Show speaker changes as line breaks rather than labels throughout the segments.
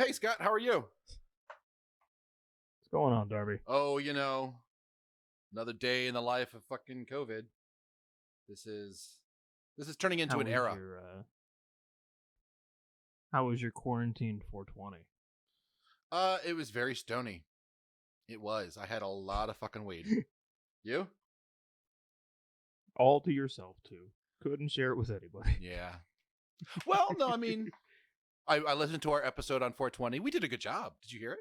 Hey, Scott, how are you?
What's going on, Darby?
Oh, another day in the life of fucking COVID. This is turning into an era.
How was your quarantine 420?
It was very stony. It was. I had a lot of fucking weed. You?
All to yourself, too. Couldn't share it with anybody.
Yeah. Well, no, I mean, I listened to our episode on 420. We did a good job. Did you hear it?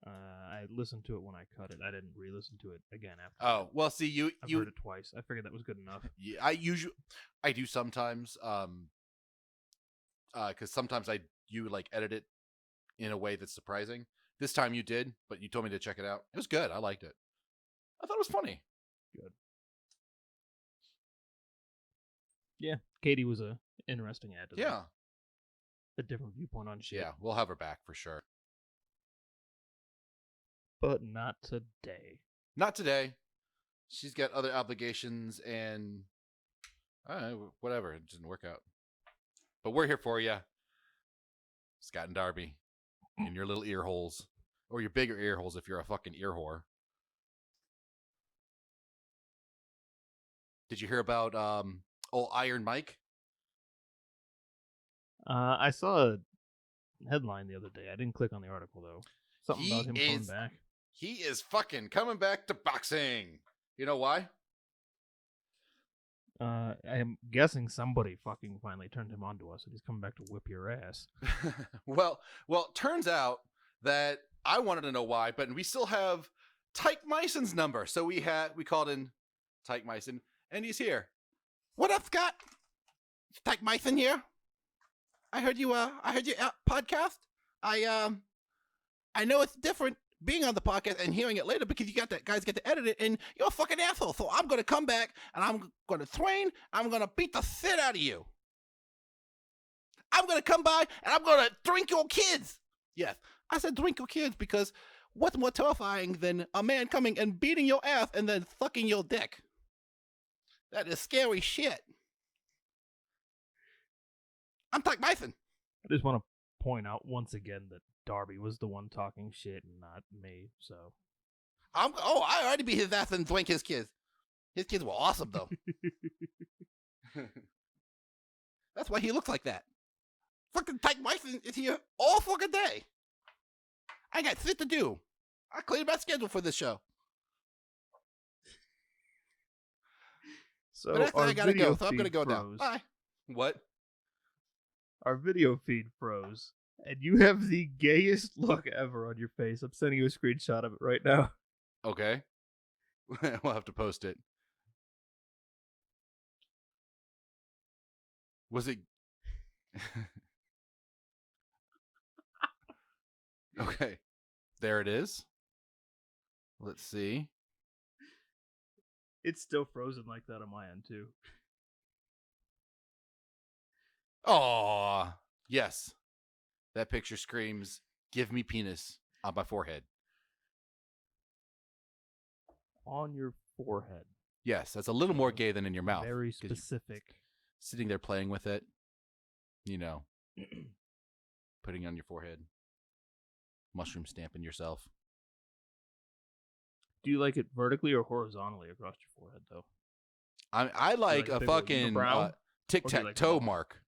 I listened to it when I cut it. I didn't re-listen to it again after.
Oh, well, see,
I've heard it twice. I figured that was good enough.
Yeah, I do sometimes, because sometimes you like edit it in a way that's surprising. This time you did, but you told me to check it out. It was good. I liked it. I thought it was funny.
Good. Yeah, Katie was a interesting add to that.
Yeah.
A different viewpoint on shit.
Yeah, we'll have her back for sure.
But not today.
Not today. She's got other obligations and whatever. It didn't work out. But we're here for you, Scott and Darby, in your little ear holes. Or your bigger ear holes if you're a fucking ear whore. Did you hear about old Iron Mike?
I saw a headline the other day. I didn't click on the article, though. Something about him coming back.
He is fucking coming back to boxing. You know why?
I'm guessing somebody fucking finally turned him on to us, and he's coming back to whip your ass.
well, it turns out that I wanted to know why, but we still have Tyke Myson's number. So we called in Tyke Myson, and he's here. What up, Scott? It's Tyke Myson here. I heard you podcast. I know it's different being on the podcast and hearing it later because you got that guys get to edit it, and you're a fucking asshole. So I'm gonna come back and I'm gonna train. I'm gonna beat the shit out of you. I'm gonna come by and I'm gonna drink your kids. Yes, I said drink your kids because what's more terrifying than a man coming and beating your ass and then sucking your dick? That is scary shit. I'm Tyke Myson.
I just want to point out once again that Darby was the one talking shit and not me, so.
I already beat his ass and drank his kids. His kids were awesome, though. That's why he looks like that. Fucking Tyke Myson is here all fucking day. I got shit to do. I cleared my schedule for this show.
So
but that's where I gotta go, so I'm gonna go
froze.
now. Bye. What?
Our video feed froze. And you have the gayest look ever on your face. I'm sending you a screenshot of it right now.
Okay. We'll have to post it. Was it... Okay. There it is. Let's see.
It's still frozen like that on my end, too.
Aww. Yes. That picture screams, give me penis on my forehead.
On your forehead.
Yes, that's a little more gay than in your mouth.
Very specific.
Sitting there playing with it. Putting it on your forehead. Mushroom stamping yourself.
Do you like it vertically or horizontally across your forehead, though?
I like a fucking tic-tac-toe mark.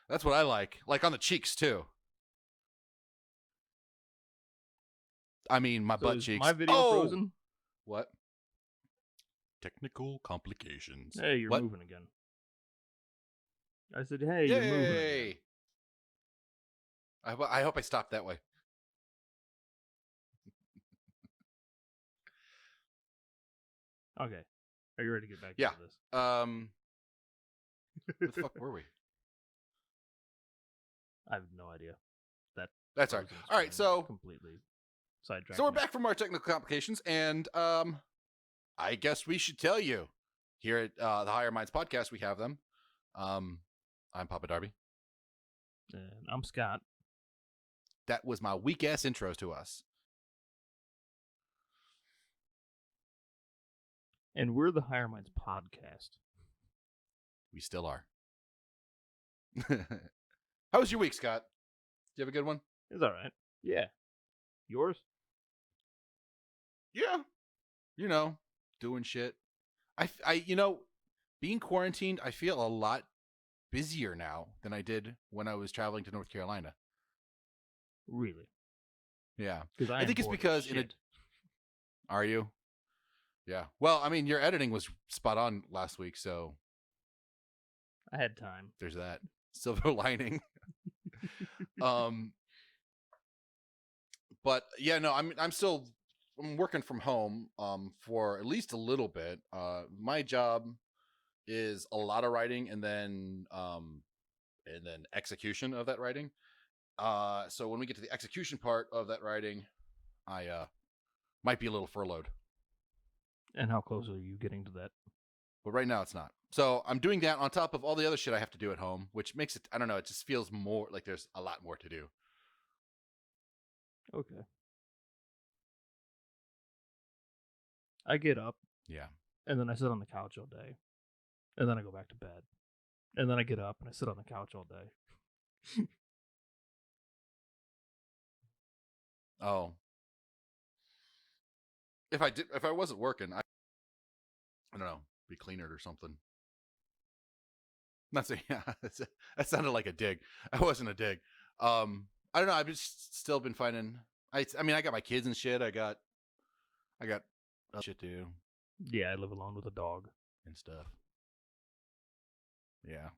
That's what I like. Like on the cheeks, too. I mean, my butt cheeks.
My video frozen?
What? Technical complications.
Hey, you're moving again. I said, hey,
Yay!
You're moving again.
I hope I stopped that way.
Okay. Are you ready to get back
into
this?
Where the fuck were we?
I have no idea.
That's all right. All right, so
completely sidetracked.
So we're back from our technical complications, and I guess we should tell you here at the Higher Minds podcast we have them. I'm Papa Darby,
and I'm Scott.
That was my weak ass intros to us.
And we're the Higher Minds podcast.
We still are. How was your week, Scott? Did you have a good one?
It's all right. Yeah. Yours?
Yeah. Doing shit. Being quarantined, I feel a lot busier now than I did when I was traveling to North Carolina.
Really?
Yeah.
Because
I think it's because Are you? Yeah. Well, I mean, your editing was spot on last week, so
I had time.
there's that silver lining. um but yeah, no, I'm working from home for at least a little bit. My job is a lot of writing and then execution of that writing. So when we get to the execution part of that writing, I might be a little furloughed.
And how close are you getting to that?
But right now it's not. So I'm doing that on top of all the other shit I have to do at home, which makes it, I don't know, it just feels more like there's a lot more to do.
Okay. I get up,
Yeah.
and then I sit on the couch all day. And then I go back to bed. And then I get up, and I sit on the couch all day.
Oh. If I wasn't working, I don't know, be cleaner or something. Not saying, yeah, that sounded like a dig. I wasn't a dig. I don't know. I've just still been finding. I mean, I got my kids and shit. I got shit to do
Yeah, I live alone with a dog.
and stuff. Yeah,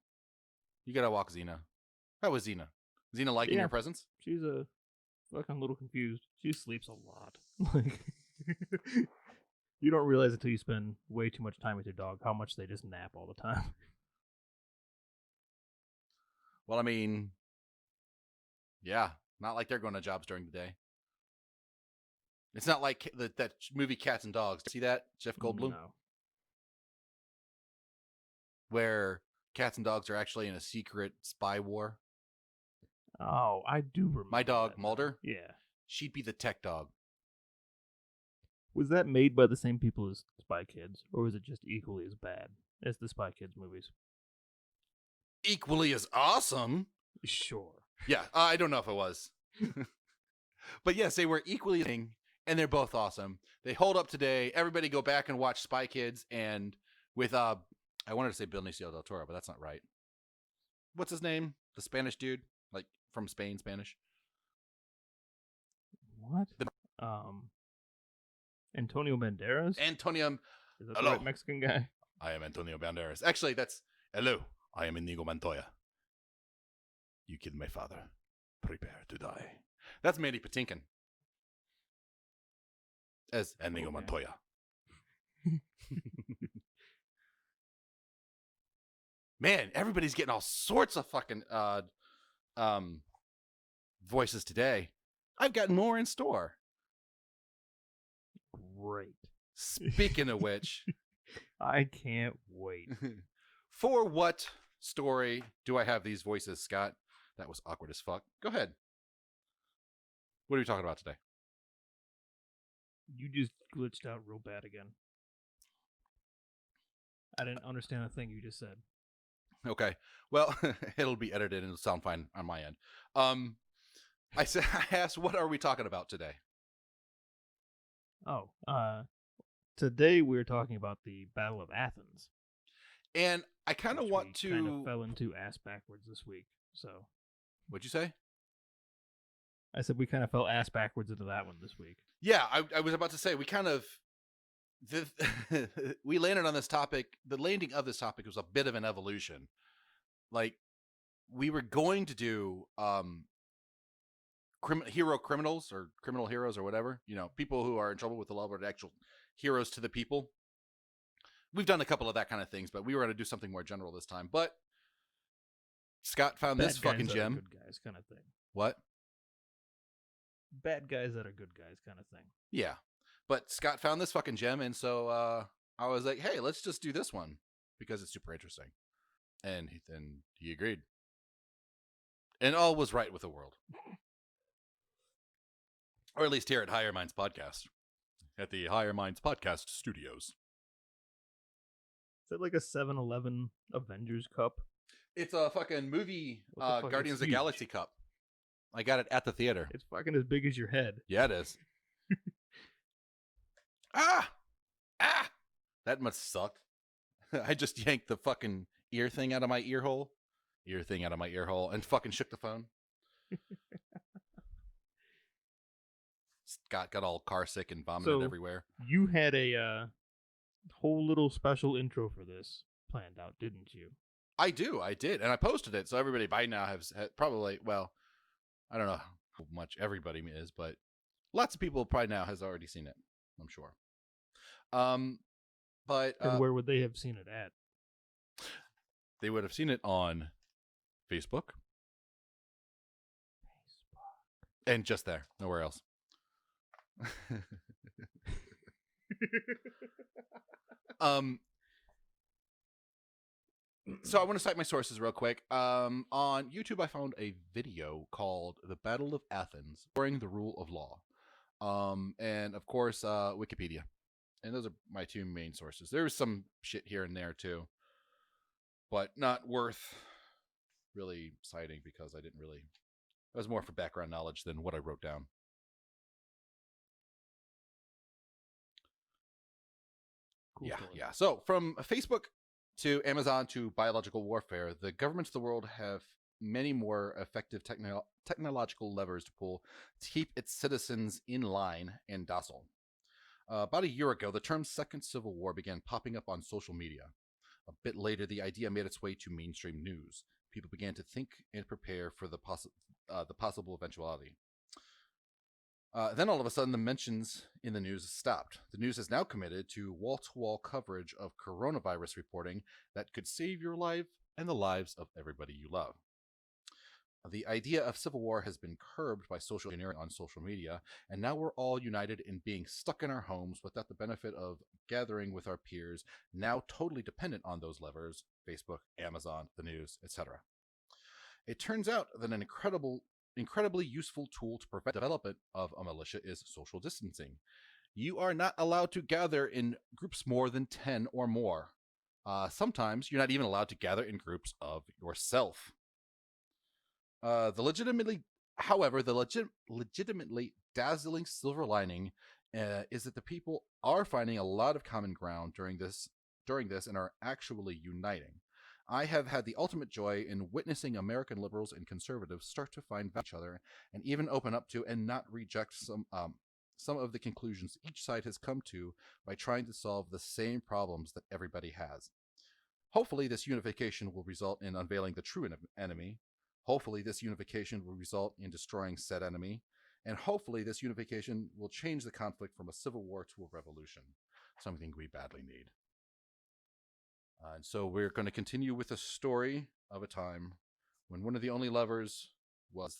you gotta walk Xena. How was Xena? Xena liking your presence?
She's a fucking little confused. She sleeps a lot. Like, you don't realize until you spend way too much time with your dog how much they just nap all the time.
Well, I mean, yeah, not like they're going to jobs during the day. It's not like that movie Cats and Dogs. See that, Jeff Goldblum?
No.
Where cats and dogs are actually in a secret spy war.
Oh, I do remember.
My dog,
that
Mulder?
Yeah.
She'd be the tech dog.
Was that made by the same people as Spy Kids, or was it just equally as bad as the Spy Kids movies?
Equally as awesome.
Sure.
Yeah, I don't know if it was. But yes, they were equally amazing, and they're both awesome. They hold up today. Everybody go back and watch Spy Kids, and with I wanted to say Benicio del Toro, but that's not right. What's his name? The Spanish dude, like from Spain, Spanish.
What? Antonio Banderas?
Antonio.
Is that
Hello.
the right Mexican guy?
I am Antonio Banderas. Actually, that's hello. I am Inigo Montoya. You killed my father. Prepare to die. That's Mandy Patinkin as Inigo Montoya. Man, everybody's getting all sorts of fucking voices today. I've got more in store.
Great.
Speaking of which,
I can't wait.
For what story do I have these voices, Scott? That was awkward as fuck. Go ahead. What are we talking about today?
You just glitched out real bad again. I didn't understand a thing you just said.
Okay. Well, it'll be edited and it'll sound fine on my end. I asked, what are we talking about today?
Oh, today we're talking about the Battle of Athens.
And I kind of want to.
Kind of fell into ass backwards this week. So,
what'd you say?
I said we kind of fell ass backwards into that one this week.
Yeah, I was about to say we kind of. We landed on this topic. The landing of this topic was a bit of an evolution. Like, we were going to do hero criminals or criminal heroes or whatever. You know, people who are in trouble with the law are actual heroes to the people. We've done a couple of that kind of things, but we were going to do something more general this time. But Scott found this fucking gem.
Good guys kind of thing.
What?
Bad guys that are good guys kind of thing.
Yeah. But Scott found this fucking gem, and so I was like, hey, let's just do this one because it's super interesting. And then he agreed. And all was right with the world. Or at least here at Higher Minds Podcast. At the Higher Minds Podcast studios.
that like a 7-Eleven Avengers cup?
It's a fucking movie,
What the fuck?
Guardians
It's
of the
huge.
Galaxy cup. I got it at the theater.
It's fucking as big as your head.
Yeah, it is. Ah! That must suck. I just yanked the fucking ear thing out of my ear hole. And fucking shook the phone. Got all car sick and vomited everywhere.
You had a whole little special intro for this planned out, didn't you?
I did, and I posted it, so everybody by now has probably, well, I don't know how much everybody is, but lots of people probably now has already seen it, I'm sure. But
And where would they have seen it at?
They would have seen it on Facebook. And just there, nowhere else. So I want to cite my sources real quick. On YouTube, I found a video called "The Battle of Athens: Restoring the Rule of Law," and of course, Wikipedia. And those are my two main sources. There's some shit here and there too, but not worth really citing because I didn't really. It was more for background knowledge than what I wrote down. Cool story. Yeah. So from Facebook to Amazon to biological warfare, the governments of the world have many more effective technological levers to pull to keep its citizens in line and docile. About a year ago, the term Second Civil War began popping up on social media. A bit later, the idea made its way to mainstream news. People began to think and prepare for the possible eventuality. Then all of a sudden, the mentions in the news stopped. The news is now committed to wall-to-wall coverage of coronavirus reporting that could save your life and the lives of everybody you love. The idea of civil war has been curbed by social engineering on social media, and now we're all united in being stuck in our homes without the benefit of gathering with our peers, now totally dependent on those levers, Facebook, Amazon, the news, etc. It turns out that an incredibly useful tool to prevent development of a militia is social distancing. You are not allowed to gather in groups more than 10 or more. Sometimes you're not even allowed to gather in groups of yourself. However, the legitimately dazzling silver lining is that the people are finding a lot of common ground during this and are actually uniting. I have had the ultimate joy in witnessing American liberals and conservatives start to find each other and even open up to and not reject some of the conclusions each side has come to by trying to solve the same problems that everybody has. Hopefully, this unification will result in unveiling the true enemy. Hopefully, this unification will result in destroying said enemy. And hopefully, this unification will change the conflict from a civil war to a revolution, something we badly need. And so we're going to continue with the story of a time when one of the only levers was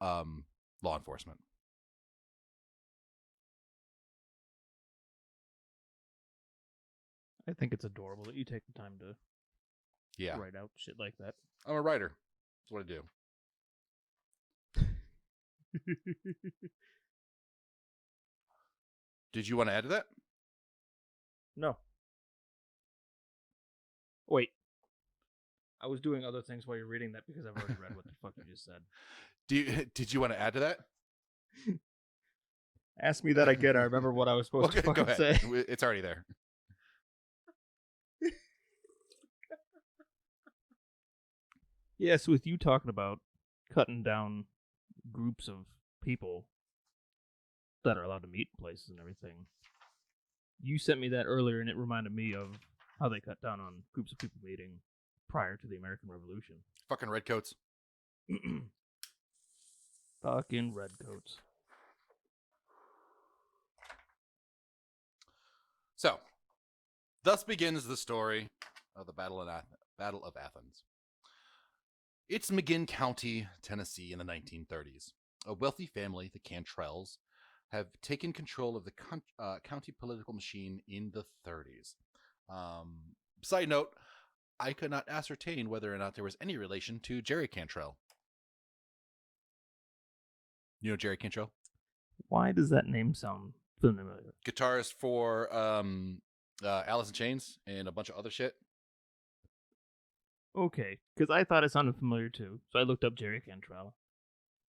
law enforcement.
I think it's adorable that you take the time to write out shit like that.
I'm a writer. That's what I do. Did you want to add to that?
No. Wait. I was doing other things while you're reading that because I've already read what the fuck you just said.
Did you want to add to that?
Ask me that again. I remember what I was supposed to fucking say.
It's already there.
Yes, with you talking about cutting down groups of people that are allowed to meet places and everything. You sent me that earlier, and it reminded me of how they cut down on groups of people meeting prior to the American Revolution.
Fucking redcoats.
Fucking redcoats.
So, thus begins the story of the Battle of Athens. It's McGinn County, Tennessee in the 1930s. A wealthy family, the Cantrells, have taken control of the county political machine in the 30s. Side note, I could not ascertain whether or not there was any relation to Jerry Cantrell. You know Jerry Cantrell?
Why does that name sound familiar?
Guitarist for Alice in Chains and a bunch of other shit.
Okay, because I thought it sounded familiar too, so I looked up Jerry Cantrell,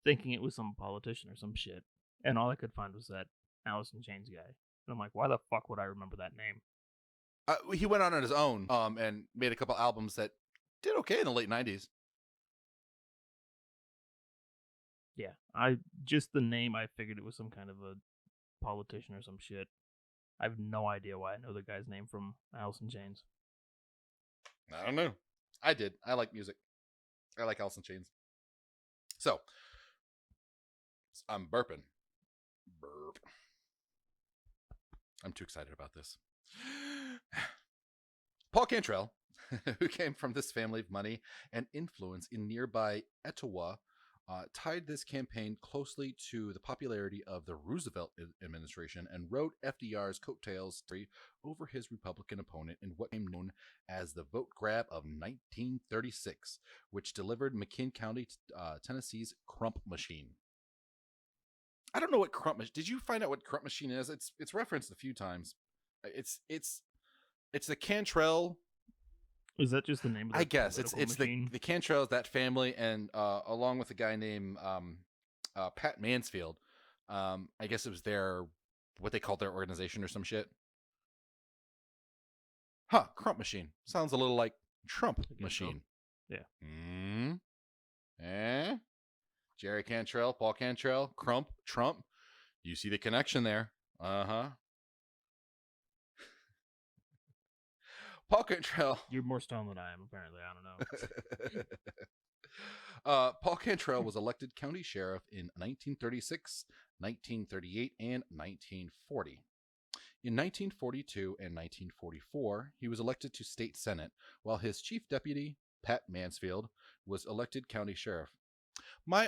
thinking it was some politician or some shit, and all I could find was that Alice in Chains guy. And I'm like, why the fuck would I remember that name?
He went on his own and made a couple albums that did okay in the late 90s.
Yeah, I just the name, I figured it was some kind of a politician or some shit. I have no idea why I know the guy's name from Alice in Chains.
I don't know. I did. I like music. I like Alice in Chains. So, I'm burping. Burp. I'm too excited about this. Paul Cantrell, who came from this family of money and influence in nearby Etowah, tied this campaign closely to the popularity of the Roosevelt administration and rode FDR's coattails over his Republican opponent in what became known as the vote grab of 1936, which delivered McKean County, Tennessee's Crump Machine. I don't know what Crump Machine. Did you find out what Crump Machine is? It's referenced a few times. It's the Cantrell.
Is that just the name of the
I guess it's
machine?
the Cantrells, that family, and along with a guy named Pat Mansfield. I guess it was their what they called their organization or some shit. Huh? Crump Machine sounds a little like Trump Machine.
So. Yeah.
Jerry Cantrell, Paul Cantrell, Crump, Trump. You see the connection there? Uh-huh. Paul Cantrell.
You're more stoned than I am, apparently. I don't know.
Paul Cantrell was elected county sheriff in 1936, 1938, and 1940. In 1942 and 1944, he was elected to state senate, while his chief deputy, Pat Mansfield, was elected county sheriff. My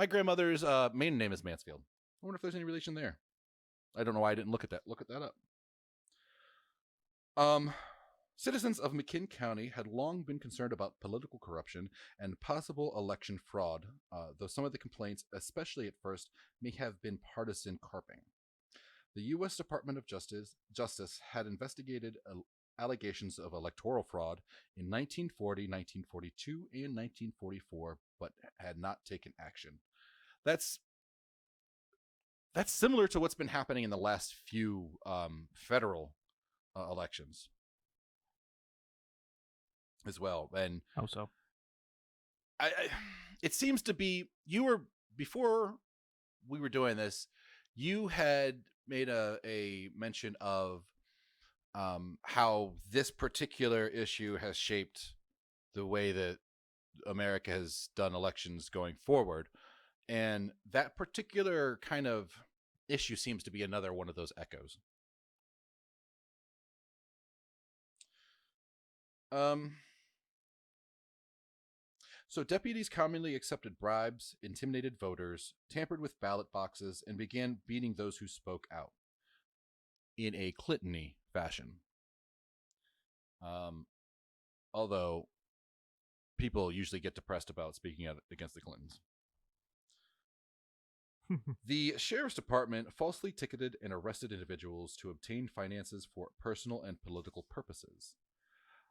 grandmother's maiden name is Mansfield. I wonder if there's any relation there. I don't know why I didn't look at that up. Citizens of McKean County had long been concerned about political corruption and possible election fraud, though some of the complaints, especially at first, may have been partisan carping. The U.S. Department of Justice had investigated allegations of electoral fraud in 1940, 1942, and 1944, but had not taken action. That's similar to what's been happening in the last few federal elections as well. And
how so?
It seems to be before we were doing this, you had made a mention of how this particular issue has shaped the way that America has done elections going forward. And that particular kind of issue seems to be another one of those echoes. So deputies commonly accepted bribes, intimidated voters, tampered with ballot boxes, and began beating those who spoke out in a Clinton-y fashion. Although people usually get depressed about speaking out against the Clintons. The sheriff's department falsely ticketed and arrested individuals to obtain finances for personal and political purposes.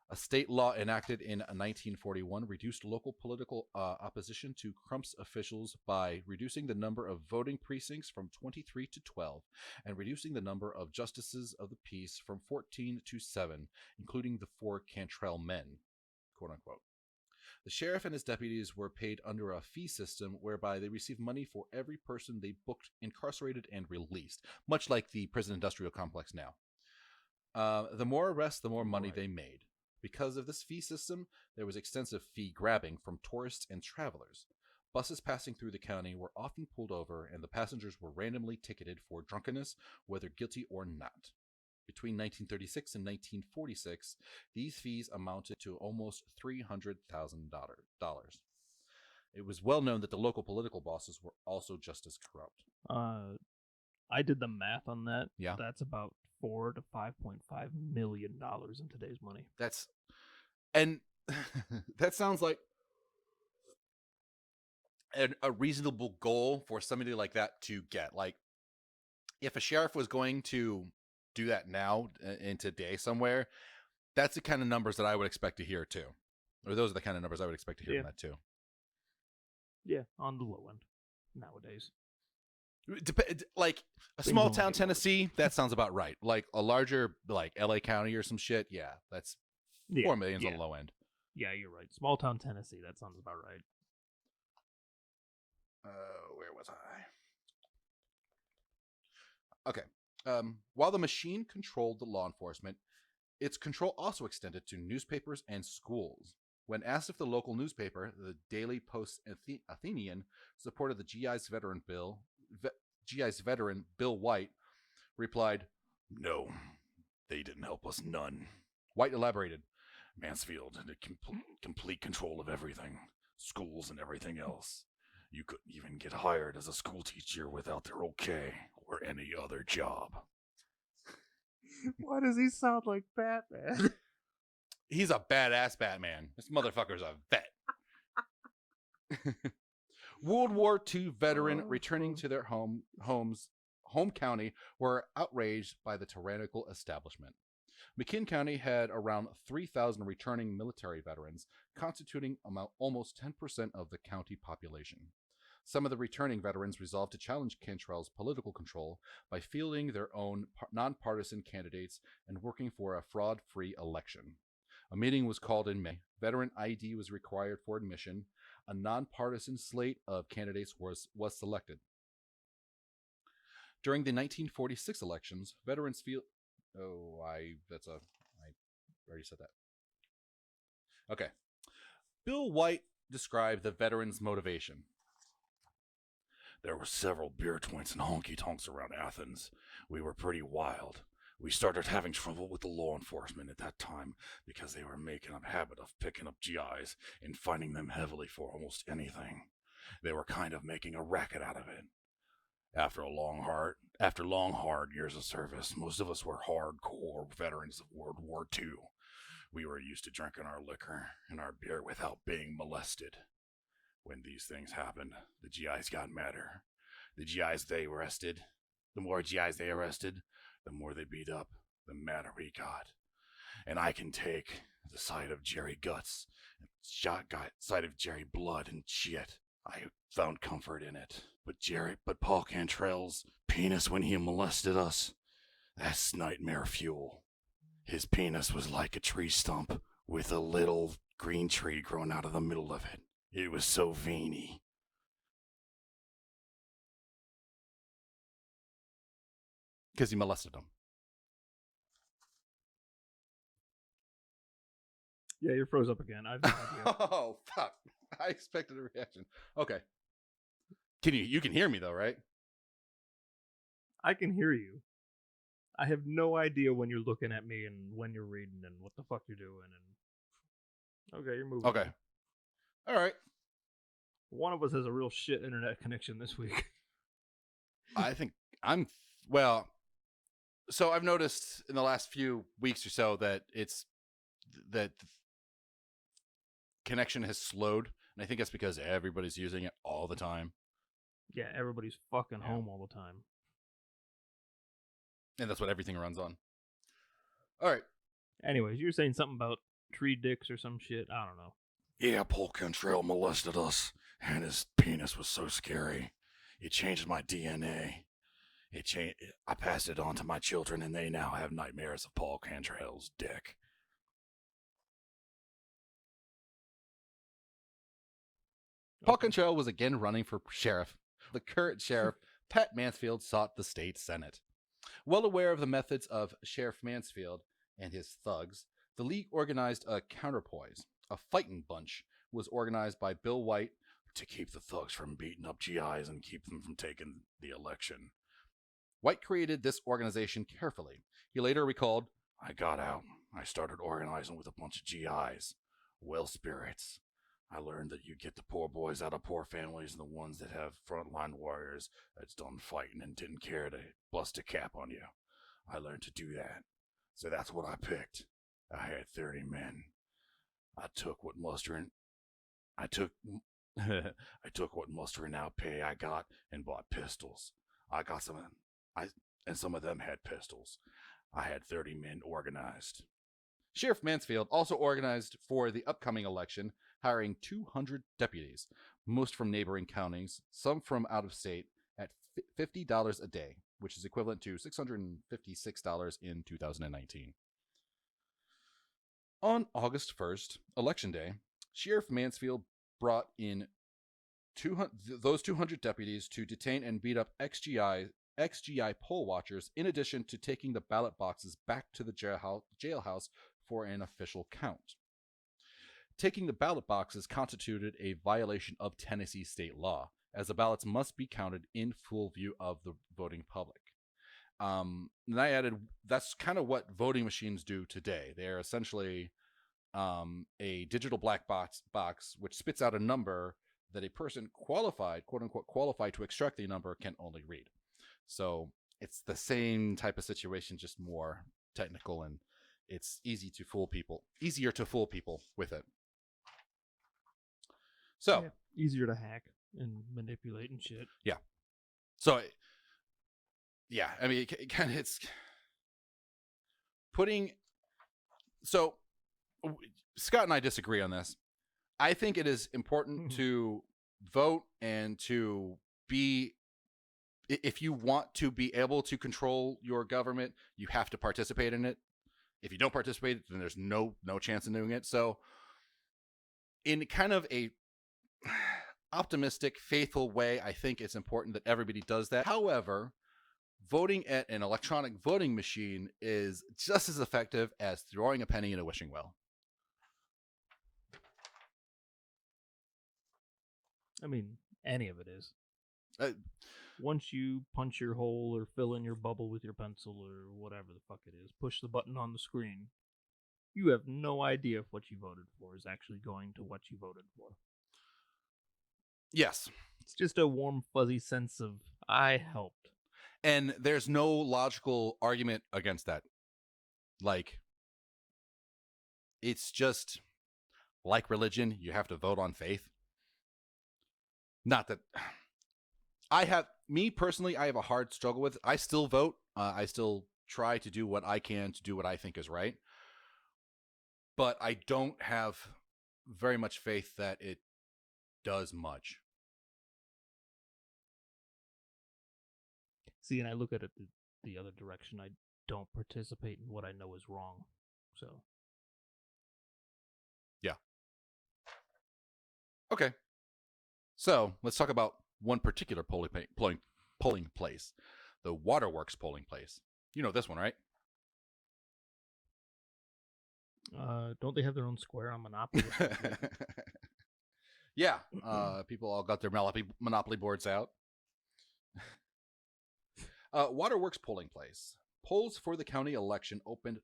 A state law enacted in 1941 reduced local political opposition to Crump's officials by reducing the number of voting precincts from 23 to 12 and reducing the number of justices of the peace from 14 to 7, including the 4 Cantrell men, quote unquote. The sheriff and his deputies were paid under a fee system whereby they received money for every person they booked, incarcerated, and released, much like the prison industrial complex now. The more arrests, the more money they made. Because of this fee system, there was extensive fee grabbing from tourists and travelers. Buses passing through the county were often pulled over, and the passengers were randomly ticketed for drunkenness, whether guilty or not. Between 1936 and 1946, these fees amounted to almost $300,000. It was well known that the local political bosses were also just as corrupt.
I did the math on that.
Yeah.
That's about $4 to $5.5 million in today's money.
And that sounds like a reasonable goal for somebody like that to get. Like, if a sheriff was going to do that now in today somewhere, that's the kind of numbers that I would expect to hear too. Or those are the kind of numbers I would expect to hear from that too.
Yeah, on the low end nowadays.
Like a
Things
small
only
town
get worse.
Tennessee, that sounds about right. Like a larger, like LA County or some shit, yeah, that's 4 million's on the low end.
Yeah, you're right. Small town Tennessee, that sounds about right.
Where was I? Okay. While the machine controlled the law enforcement, its control also extended to newspapers and schools. When asked if the local newspaper, the Daily Post Athenian, supported the GI's veteran Bill White, replied, "No, they didn't help us none." White elaborated, "Mansfield had complete control of everything, schools and everything else. You couldn't even get hired as a school teacher without their okay or any other job."
Why does he sound like Batman?
He's a badass Batman. This motherfucker's a vet. World War II veteran returning to their home county were outraged by the tyrannical establishment. McKean County had around 3,000 returning military veterans, constituting almost 10% of the county population. Some of the returning veterans resolved to challenge Cantrell's political control by fielding their own nonpartisan candidates and working for a fraud-free election. A meeting was called in May. Veteran ID was required for admission. A nonpartisan slate of candidates was selected. During the 1946 elections, veterans feel... I already said that. Okay. Bill White described the veterans' motivation. "There were several beer joints and honky-tonks around Athens. We were pretty wild. We started having trouble with the law enforcement at that time because they were making a habit of picking up GIs and fining them heavily for almost anything. They were kind of making a racket out of it. After long, hard years of service, most of us were hardcore veterans of World War II. We were used to drinking our liquor and our beer without being molested. When these things happened, the GIs got madder. The more GIs they arrested, the more they beat up, the madder we got. And I can take the sight of Jerry guts, and sight of Jerry blood and shit. I found comfort in it. But Paul Cantrell's penis when he molested us, that's nightmare fuel. His penis was like a tree stump with a little green tree growing out of the middle of it. It was so veiny." Because he molested him.
Yeah, you're froze up again. I have no idea.
Oh, fuck. I expected a reaction. Okay. You can hear me though, right?
I can hear you. I have no idea when you're looking at me and when you're reading and what the fuck you're doing. And okay, you're moving.
Okay. All right.
One of us has a real shit internet connection this week.
I think so I've noticed in the last few weeks or so that that connection has slowed, and I think that's because everybody's using it all the time.
Yeah, everybody's fucking home all the time.
And that's what everything runs on. All right.
Anyways, you were saying something about tree dicks or some shit. I don't know.
"Yeah, Paul Cantrell molested us, and his penis was so scary. It changed my DNA. I passed it on to my children, and they now have nightmares of Paul Cantrell's dick."
Paul Cantrell was again running for sheriff. The current sheriff, Pat Mansfield, sought the state senate. Well aware of the methods of Sheriff Mansfield and his thugs, the League organized a counterpoise. A fighting bunch was organized by Bill White
to keep the thugs from beating up GIs and keep them from taking the election.
White created this organization carefully. He later recalled,
"I got out. I started organizing with a bunch of GIs. Well spirits. I learned that you get the poor boys out of poor families and the ones that have frontline warriors that's done fighting and didn't care to bust a cap on you. I learned to do that. So that's what I picked. I had 30 men. I took what mustering out pay I got and bought pistols. And some of them had pistols. I had 30 men organized.
Sheriff Mansfield also organized for the upcoming election, hiring 200 deputies, most from neighboring counties, some from out of state, at $50 a day, which is equivalent to $656 in 2019. On August 1st, Election Day, Sheriff Mansfield brought in those 200 deputies to detain and beat up XGI poll watchers, in addition to taking the ballot boxes back to the jailhouse for an official count. Taking the ballot boxes constituted a violation of Tennessee state law, as the ballots must be counted in full view of the voting public. And I added, that's kind of what voting machines do today. They're essentially a digital black box which spits out a number that a person qualified, quote unquote, qualified to extract the number can only read. So it's the same type of situation, just more technical, and it's easier to fool people with it. So
yeah, easier to hack and manipulate and shit.
Yeah. So yeah, I mean, it's putting. So Scott and I disagree on this. I think it is important to vote and to be. If you want to be able to control your government, you have to participate in it. If you don't participate, then there's no chance in doing it. So in kind of a optimistic, faithful way, I think it's important that everybody does that. However, voting at an electronic voting machine is just as effective as throwing a penny in a wishing well.
I mean, any of it is. Once you punch your hole or fill in your bubble with your pencil or whatever the fuck it is, push the button on the screen, you have no idea if what you voted for is actually going to what you voted for.
Yes.
It's just a warm, fuzzy sense of, I helped.
And there's no logical argument against that. Like, it's just like religion, you have to vote on faith. Not that me personally, I have a hard struggle with it. I still vote. I still try to do what I can to do what I think is right. But I don't have very much faith that it does much.
See, and I look at it the other direction. I don't participate in what I know is wrong. So.
Yeah. Okay. So let's talk about one particular polling place, the Waterworks polling place. You know this one, right?
Don't they have their own square on Monopoly?
Yeah. People all got their Monopoly boards out. Waterworks polling place. Polls for the county election opened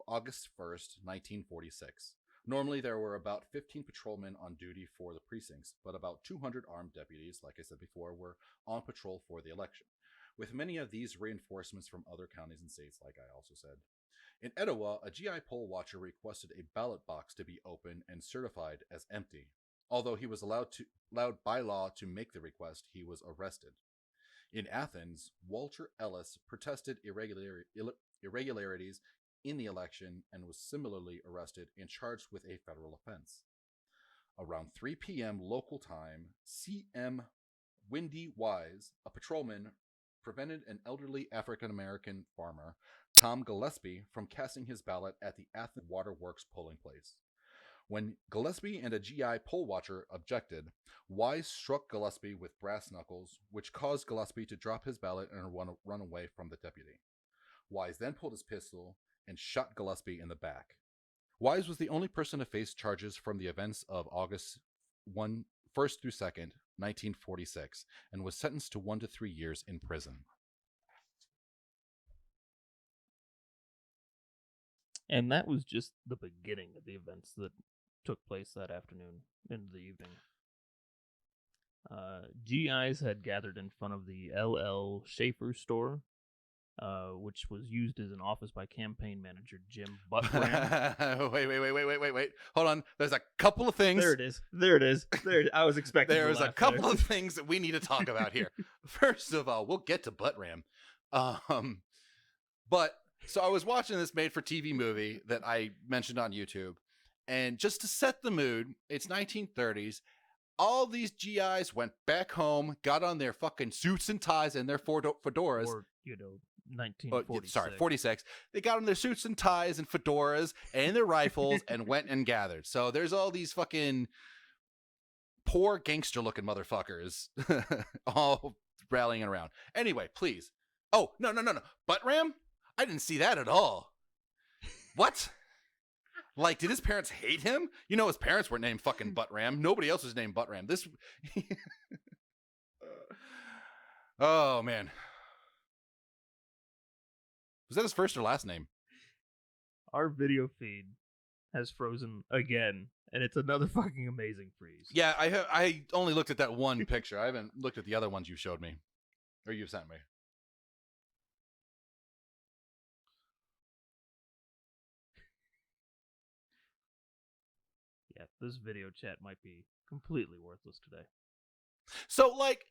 August 1st, 1946. Normally, there were about 15 patrolmen on duty for the precincts, but about 200 armed deputies, like I said before, were on patrol for the election, with many of these reinforcements from other counties and states, like I also said. In Etowah, a GI poll watcher requested a ballot box to be opened and certified as empty. Although he was allowed by law to make the request, he was arrested. In Athens, Walter Ellis protested irregularities in the election and was similarly arrested and charged with a federal offense. Around 3 p.m. local time, C.M. Windy Wise, a patrolman, prevented an elderly African-American farmer, Tom Gillespie, from casting his ballot at the Athens Waterworks polling place. When Gillespie and a GI poll watcher objected, Wise struck Gillespie with brass knuckles, which caused Gillespie to drop his ballot and run away from the deputy. Wise then pulled his pistol and shot Gillespie in the back. Wise was the only person to face charges from the events of August 1st through 2nd, 1946, and was sentenced to 1 to 3 years in prison.
And that was just the beginning of the events that took place that afternoon into the evening. GIs had gathered in front of the L.L. Schaefer store, which was used as an office by campaign manager Jim Buttram.
Wait. Hold on. There's a couple of things.
There it is. I was expecting
There's a couple of things that we need to talk about here. First of all, we'll get to Buttram. But So I was watching this made-for-TV movie that I mentioned on YouTube, and just to set the mood, it's 1930s. All these GIs went back home, got on their fucking suits and ties and their fedoras.
Or, 1946.
Sorry, 46. They got on their suits and ties and fedoras and their rifles and went and gathered. So there's all these fucking poor gangster-looking motherfuckers all rallying around. Anyway, please. Oh, no. Butt ram? I didn't see that at all. What? Like, did his parents hate him? You know, his parents weren't named fucking Butt Ram. Nobody else was named Butt Ram. This. Oh, man. Was that his first or last name?
Our video feed has frozen again, and it's another fucking amazing freeze.
Yeah, I only looked at that one picture. I haven't looked at the other ones you showed me. Or you sent me.
Yeah, this video chat might be completely worthless today.
So, like,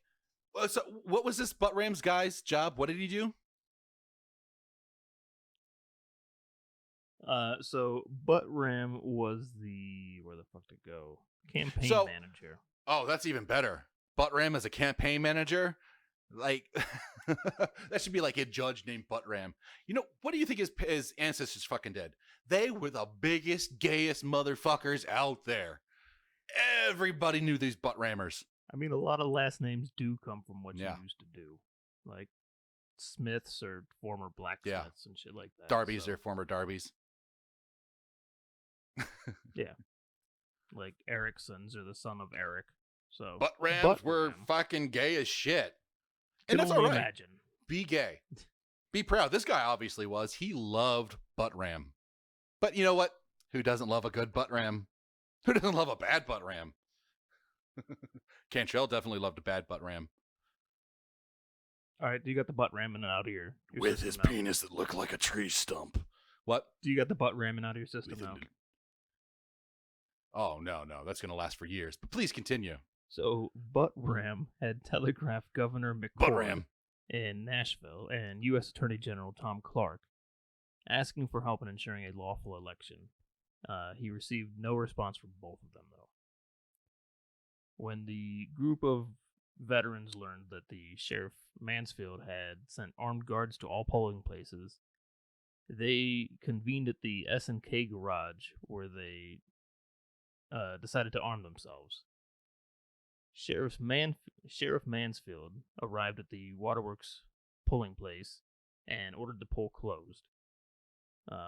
so what was this Butt Ram's guy's job? What did he do?
So Butt Ram was where the fuck to go? Campaign manager.
Oh, that's even better. Butt Ram as a campaign manager? Like, that should be like a judge named Butt Ram. You know, what do you think his ancestors fucking did? They were the biggest, gayest motherfuckers out there. Everybody knew these Butt Rammers.
I mean, a lot of last names do come from what
Yeah.
you used to do. Like, Smiths or former blacksmiths and shit like that.
Darby's
so.
their former Darby's.
Yeah. Like, Ericksons are the son of Eric. So
Butt Rams were fucking gay as shit. And that's all right.
Imagine.
Be gay. Be proud. This guy obviously was. He loved Butt Ram. But you know what? Who doesn't love a good Butt Ram? Who doesn't love a bad Butt Ram? Cantrell definitely loved a bad Butt Ram.
All right, do you got the butt ramming out of your
With his
system now?
penis that looked like a tree stump.
What?
Do you got the butt ramming out of your system
With
now?
Oh, no. That's going to last for years. But please continue.
So, Butt Ram had telegraphed Governor
Butt
McCoy
Ram.
in Nashville and U.S. Attorney General Tom Clark asking for help in ensuring a lawful election. He received no response from both of them, though. When the group of veterans learned that the Sheriff Mansfield had sent armed guards to all polling places, they convened at the S&K garage where they decided to arm themselves. Sheriff Mansfield arrived at the waterworks polling place and ordered the poll closed.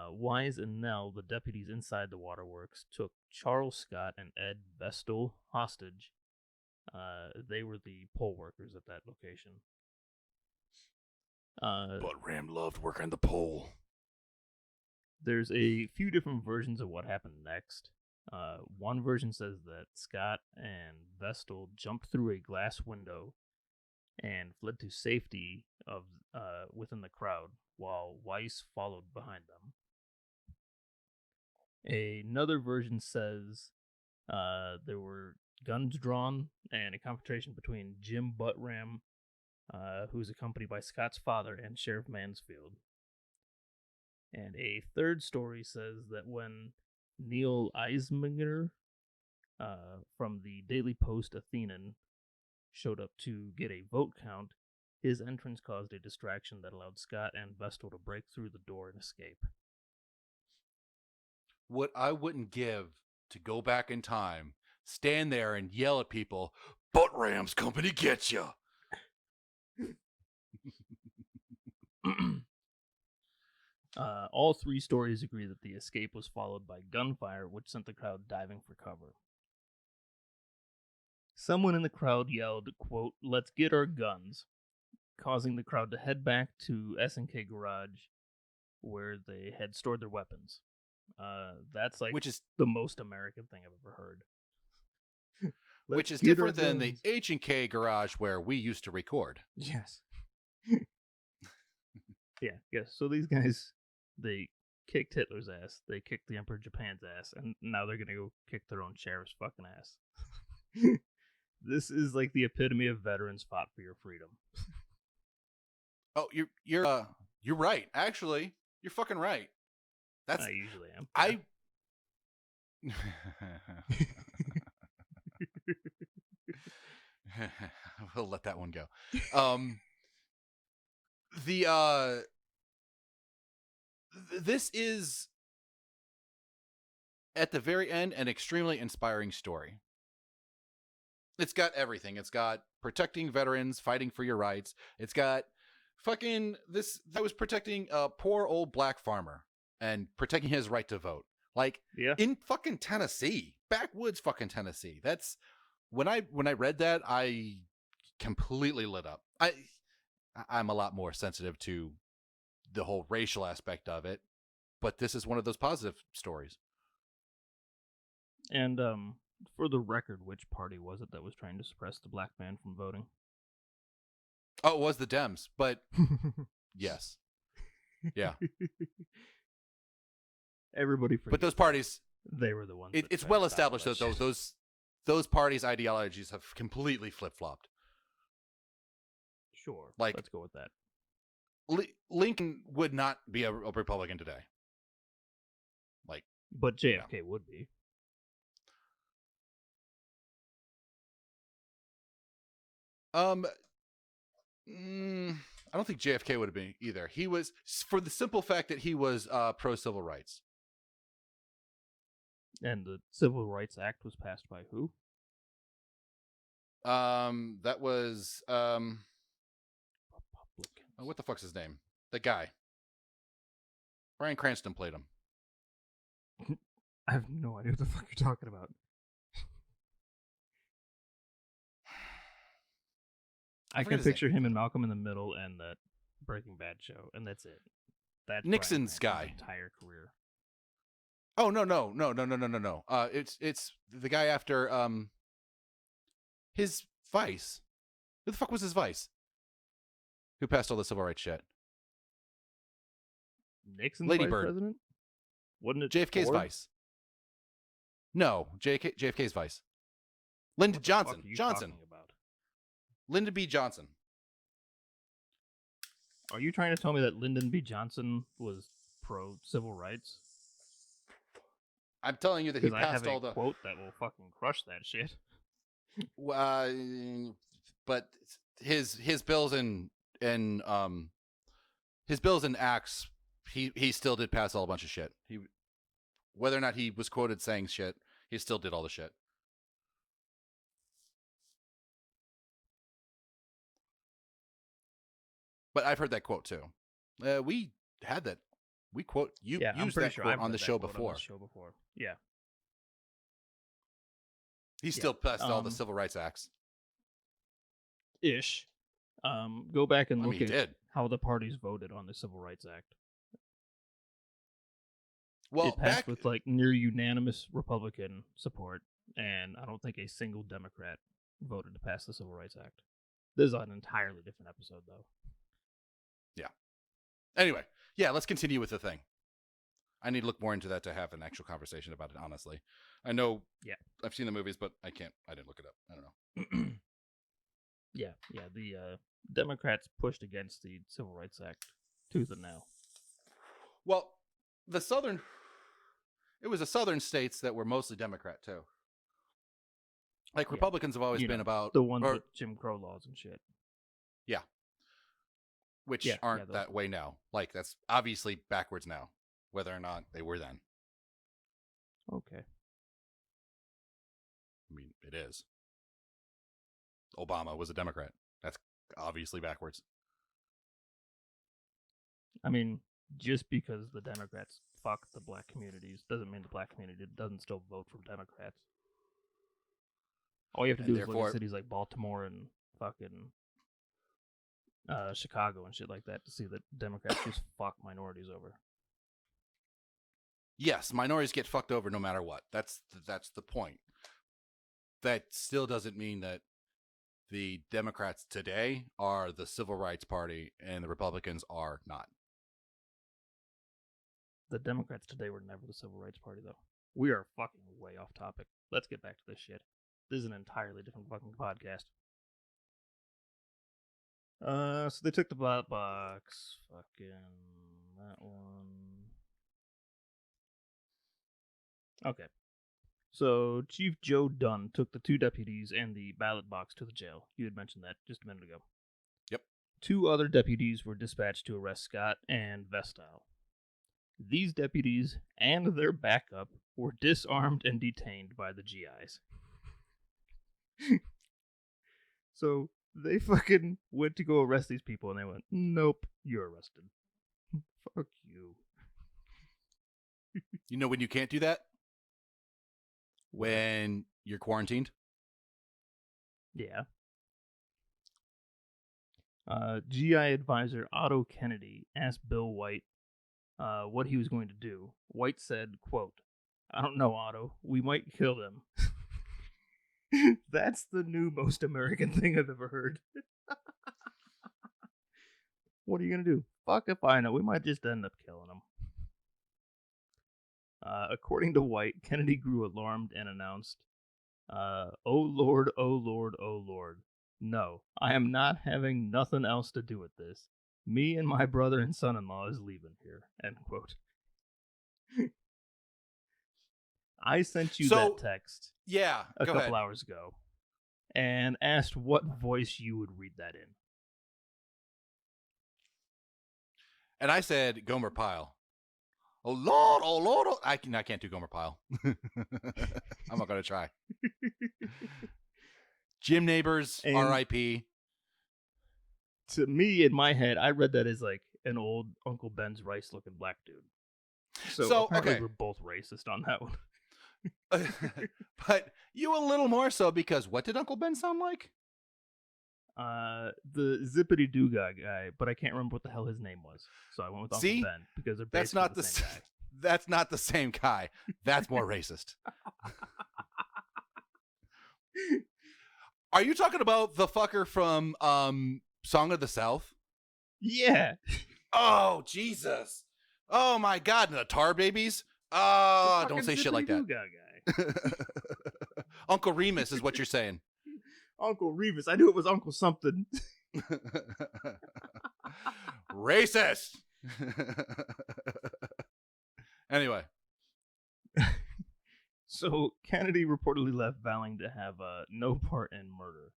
Wise and Nell, the deputies inside the waterworks, took Charles Scott and Ed Vestal hostage. They were the poll workers at that location.
But Ram loved working the pole.
There's a few different versions of what happened next. One version says that Scott and Vestal jumped through a glass window and fled to safety within the crowd, while Weiss followed behind them. Another version says there were guns drawn and a confrontation between Jim Butt Ram, who was accompanied by Scott's father, and Sheriff Mansfield. And a third story says that when Neil Eisminger from the Daily Post Athenan showed up to get a vote count, his entrance caused a distraction that allowed Scott and Vestal to break through the door and escape.
What I wouldn't give to go back in time, stand there and yell at people,
Butt Ram's company gets ya.
All three stories agree that the escape was followed by gunfire, which sent the crowd diving for cover. Someone in the crowd yelled, quote, "Let's get our guns," causing the crowd to head back to S&K Garage, where they had stored their weapons. That's like
which is
the most American thing I've ever heard.
which is different than the H&K garage where we used to record.
Yes. Yeah. So these guys, they kicked Hitler's ass, they kicked the Emperor of Japan's ass, and now they're gonna go kick their own sheriff's fucking ass. This is like the epitome of veterans fought for your freedom.
Oh, you're right. Actually, You're fucking right. That's
I usually am.
I. We'll let that one go. This is at the very end an extremely inspiring story. It's got everything. It's got protecting veterans, fighting for your rights. It's got fucking this. I was protecting a poor old black farmer and protecting his right to vote. Like
Yeah.
in fucking Tennessee, backwoods fucking Tennessee. That's when I read that, I completely lit up. I'm a lot more sensitive to the whole racial aspect of it, but this is one of those positive stories.
And for the record, which party was it that was trying to suppress the black man from voting?
Oh, it was the Dems, but yes. Yeah.
Everybody forgets
But those parties,
they were the ones.
it's
that
well
tried to stop
established
all
that
shit.
those parties' ideologies have completely flip-flopped.
Sure,
like-
let's go with that.
Lincoln would not be a Republican today. Like,
But JFK would be.
I don't think JFK would have been either. He was, for the simple fact that he was pro civil rights.
And the Civil Rights Act was passed by who?
That was
Republicans.
what the fuck's his name? The guy. Bryan Cranston played him.
I have no idea what the fuck you're talking about. I
forget
can
his name.
picture him and Malcolm in the Middle and that Breaking Bad show, and that's it. That's
Nixon's
Bryan
guy.
Cranston's entire career.
Oh no. It's the guy after his vice. Who the fuck was his vice? Who passed all the civil rights shit?
Nixon's
Lady
vice
Bird.
president? Wasn't it
JFK's
Ford?
vice. No, JFK's vice. Lyndon
What the fuck
Johnson.
are you
Johnson.
talking about?
Lyndon B. Johnson.
Are you trying to tell me that Lyndon B. Johnson was pro civil rights?
I'm telling you that he
Because I
passed
have
all
a
the.
quote that will fucking crush that shit.
But his bills and his bills and acts, he still did pass all a bunch of shit. He, whether or not he was quoted saying shit, he still did all the shit. But I've heard that quote too. We had that. We quote you
Yeah, I'm
used
pretty
that
sure
quote
I've
on
read
the
that
show
quote on
before.
the show before. Yeah.
He still passed all the civil rights acts.
Ish. Go back and
I
look
mean, he
at
did.
how the parties voted on the Civil Rights Act.
Well,
It passed
back
with like near unanimous Republican support, and I don't think a single Democrat voted to pass the Civil Rights Act. This is an entirely different episode, though.
anyway, yeah, let's continue with the thing. I need to look more into that to have an actual conversation about it, honestly. I know I've seen the movies, but I didn't look it up. I don't know.
Yeah. The Democrats pushed against the Civil Rights Act tooth and nail.
Well, it was the southern states that were mostly Democrat too. Like
Yeah.
Republicans have always
You
been
know,
about
the ones with Jim Crow laws and shit.
which
Yeah,
aren't
those
that way now. Like that's obviously backwards now, whether or not they were then.
Okay.
I mean, it is. Obama was a Democrat. That's obviously backwards.
I mean, just because the Democrats fuck the black communities doesn't mean the black community doesn't still vote for Democrats. All you have to
And
do is look
therefore-
at cities like Baltimore and fucking Chicago and shit like that to see that Democrats just fuck minorities over.
Yes, minorities get fucked over no matter what. That's the point. That still doesn't mean that the Democrats today are the Civil Rights Party and the Republicans are not.
The Democrats today were never the Civil Rights Party, though. We are fucking way off topic. Let's get back to this shit. This is an entirely different fucking podcast. So they took the ballot box. Fucking that one. Okay. So Chief Joe Dunn took the 2 deputies and the ballot box to the jail. You had mentioned that just a minute ago.
Yep.
2 other deputies were dispatched to arrest Scott and Vestile. These deputies and their backup were disarmed and detained by the GIs. So they fucking went to go arrest these people and they went, nope, you're arrested. Fuck you.
You know when you can't do that? When you're quarantined.
Yeah. GI advisor Otto Kennedy asked Bill White what he was going to do. White said, quote, I don't know, Otto. We might kill them. That's the new most American thing I've ever heard. What are you going to do? Fuck if I know. We might just end up killing them. According to White, Kennedy grew alarmed and announced, oh Lord, oh Lord, oh Lord. No, I am not having nothing else to do with this. Me and my brother and son-in-law is leaving here. End quote. I sent you that text
Yeah,
a
go
couple
ahead.
hours ago and asked what voice you would read that in.
And I said Gomer Pyle. Oh Lord, oh Lord. Oh. I can't do Gomer Pyle. I'm not going to try. Jim Neighbors,
And
R.I.P.
To me, in my head, I read that as like an old Uncle Ben's rice-looking black dude. So apparently
okay.
we're both racist on that one.
But you a little more so because what did Uncle Ben sound like?
The Zippity Doo guy, but I can't remember what the hell his name was. So I went with Uncle Ben because they're basically
not
the same guy.
That's not the same guy. That's more racist. Are you talking about the fucker from Song of the South?
Yeah.
Oh, Jesus. Oh, my God. And the Tar Babies? Oh, don't say shit like that.
Guy.
Uncle Remus is what you're saying.
Uncle Remus. I knew it was Uncle something.
Racist. Anyway.
So Kennedy reportedly left vowing to have no part in murder.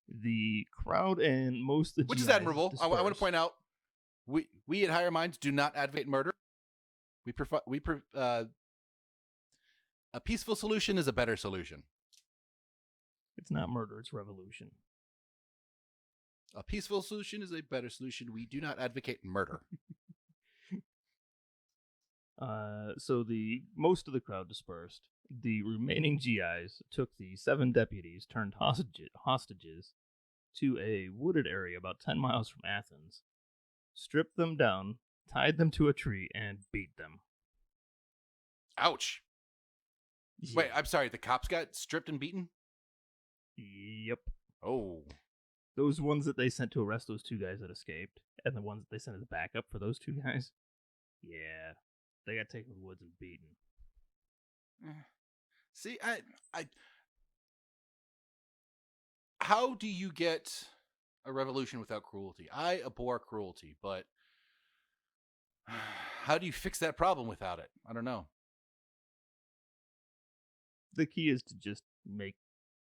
The crowd and most of the
which
GIs
is admirable. I
dispersed.
want to point out we at Higher Minds do not advocate murder. We prefer a peaceful solution is a better solution.
It's not murder, it's revolution.
A peaceful solution is a better solution. We do not advocate murder.
So the most of the crowd dispersed. The remaining GIs took the 7 deputies turned hostages to a wooded area about 10 miles from Athens, stripped them down, tied them to a tree, and beat them.
Ouch.
Yeah.
Wait, I'm sorry. The cops got stripped and beaten?
Yep.
Oh.
Those ones that they sent to arrest those 2 guys that escaped, and the ones that they sent as backup for those 2 guys, yeah, they got taken to the woods and beaten.
See, I how do you get a revolution without cruelty? I abhor cruelty, but how do you fix that problem without it? I don't know.
The key is to just make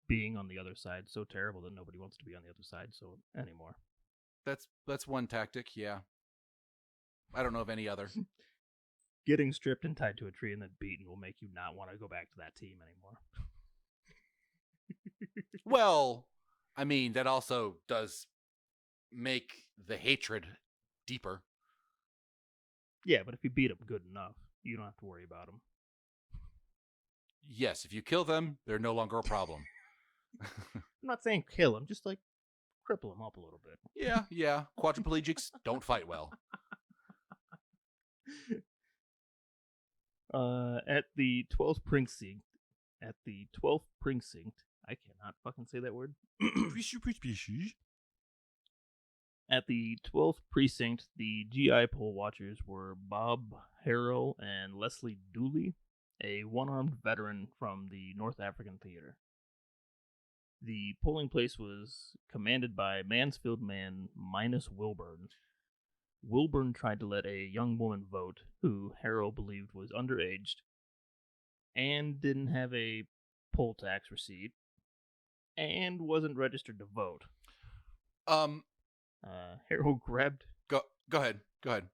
being on the other side so terrible that nobody wants to be on the other side so anymore.
That's one tactic, yeah. I don't know of any other.
Getting stripped and tied to a tree and then beaten will make you not want to go back to that team anymore.
Well, I mean, that also does make the hatred deeper.
Yeah, but if you beat them good enough, you don't have to worry about them.
Yes, if you kill them, they're no longer a problem.
I'm not saying kill them, just like cripple them up a little bit.
Yeah. Quadriplegics don't fight well.
At the 12th precinct, I cannot fucking say that word. At the 12th precinct, the GI poll watchers were Bob Harrell and Leslie Dooley, a one-armed veteran from the North African Theater. The polling place was commanded by Mansfield man Minus Wilburn. Wilburn tried to let a young woman vote, who Harrell believed was underaged, and didn't have a poll tax receipt, and wasn't registered to vote.
Um,
Harold grabbed
go ahead. Go ahead.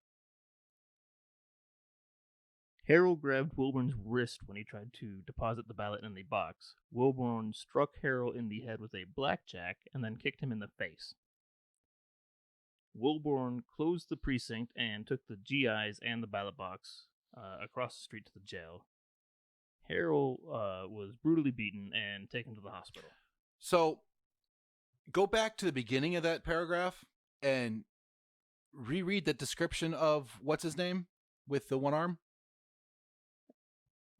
Harold grabbed Wilburn's wrist when he tried to deposit the ballot in the box. Wilburn struck Harold in the head with a blackjack and then kicked him in the face. Wilburn closed the precinct and took the GIs and the ballot box across the street to the jail. Harold was brutally beaten and taken to the hospital.
So, go back to the beginning of that paragraph and reread the description of what's his name with the one arm.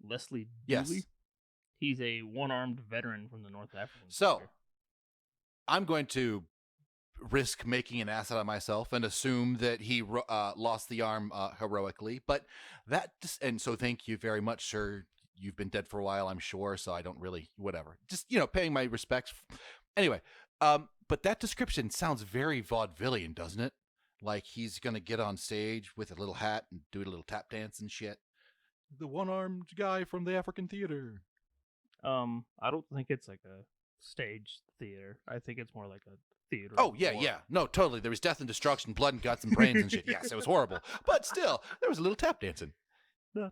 Leslie
Yes.
Dooley. He's a one-armed veteran from the North African.
So,
theater.
I'm going to risk making an ass out of myself and assume that he lost the arm heroically. But and so thank you very much, sir. You've been dead for a while, I'm sure, so I don't really, whatever. Just, paying my respects. Anyway, but that description sounds very vaudevillian, doesn't it? Like he's going to get on stage with a little hat and do a little tap dance and shit. The one-armed guy from the African theater.
I don't think it's like a stage theater. I think it's more like a theater.
Oh, yeah. No, totally. There was death and destruction, blood and guts and brains and shit. Yes, it was horrible. But still, there was a little tap dancing.
The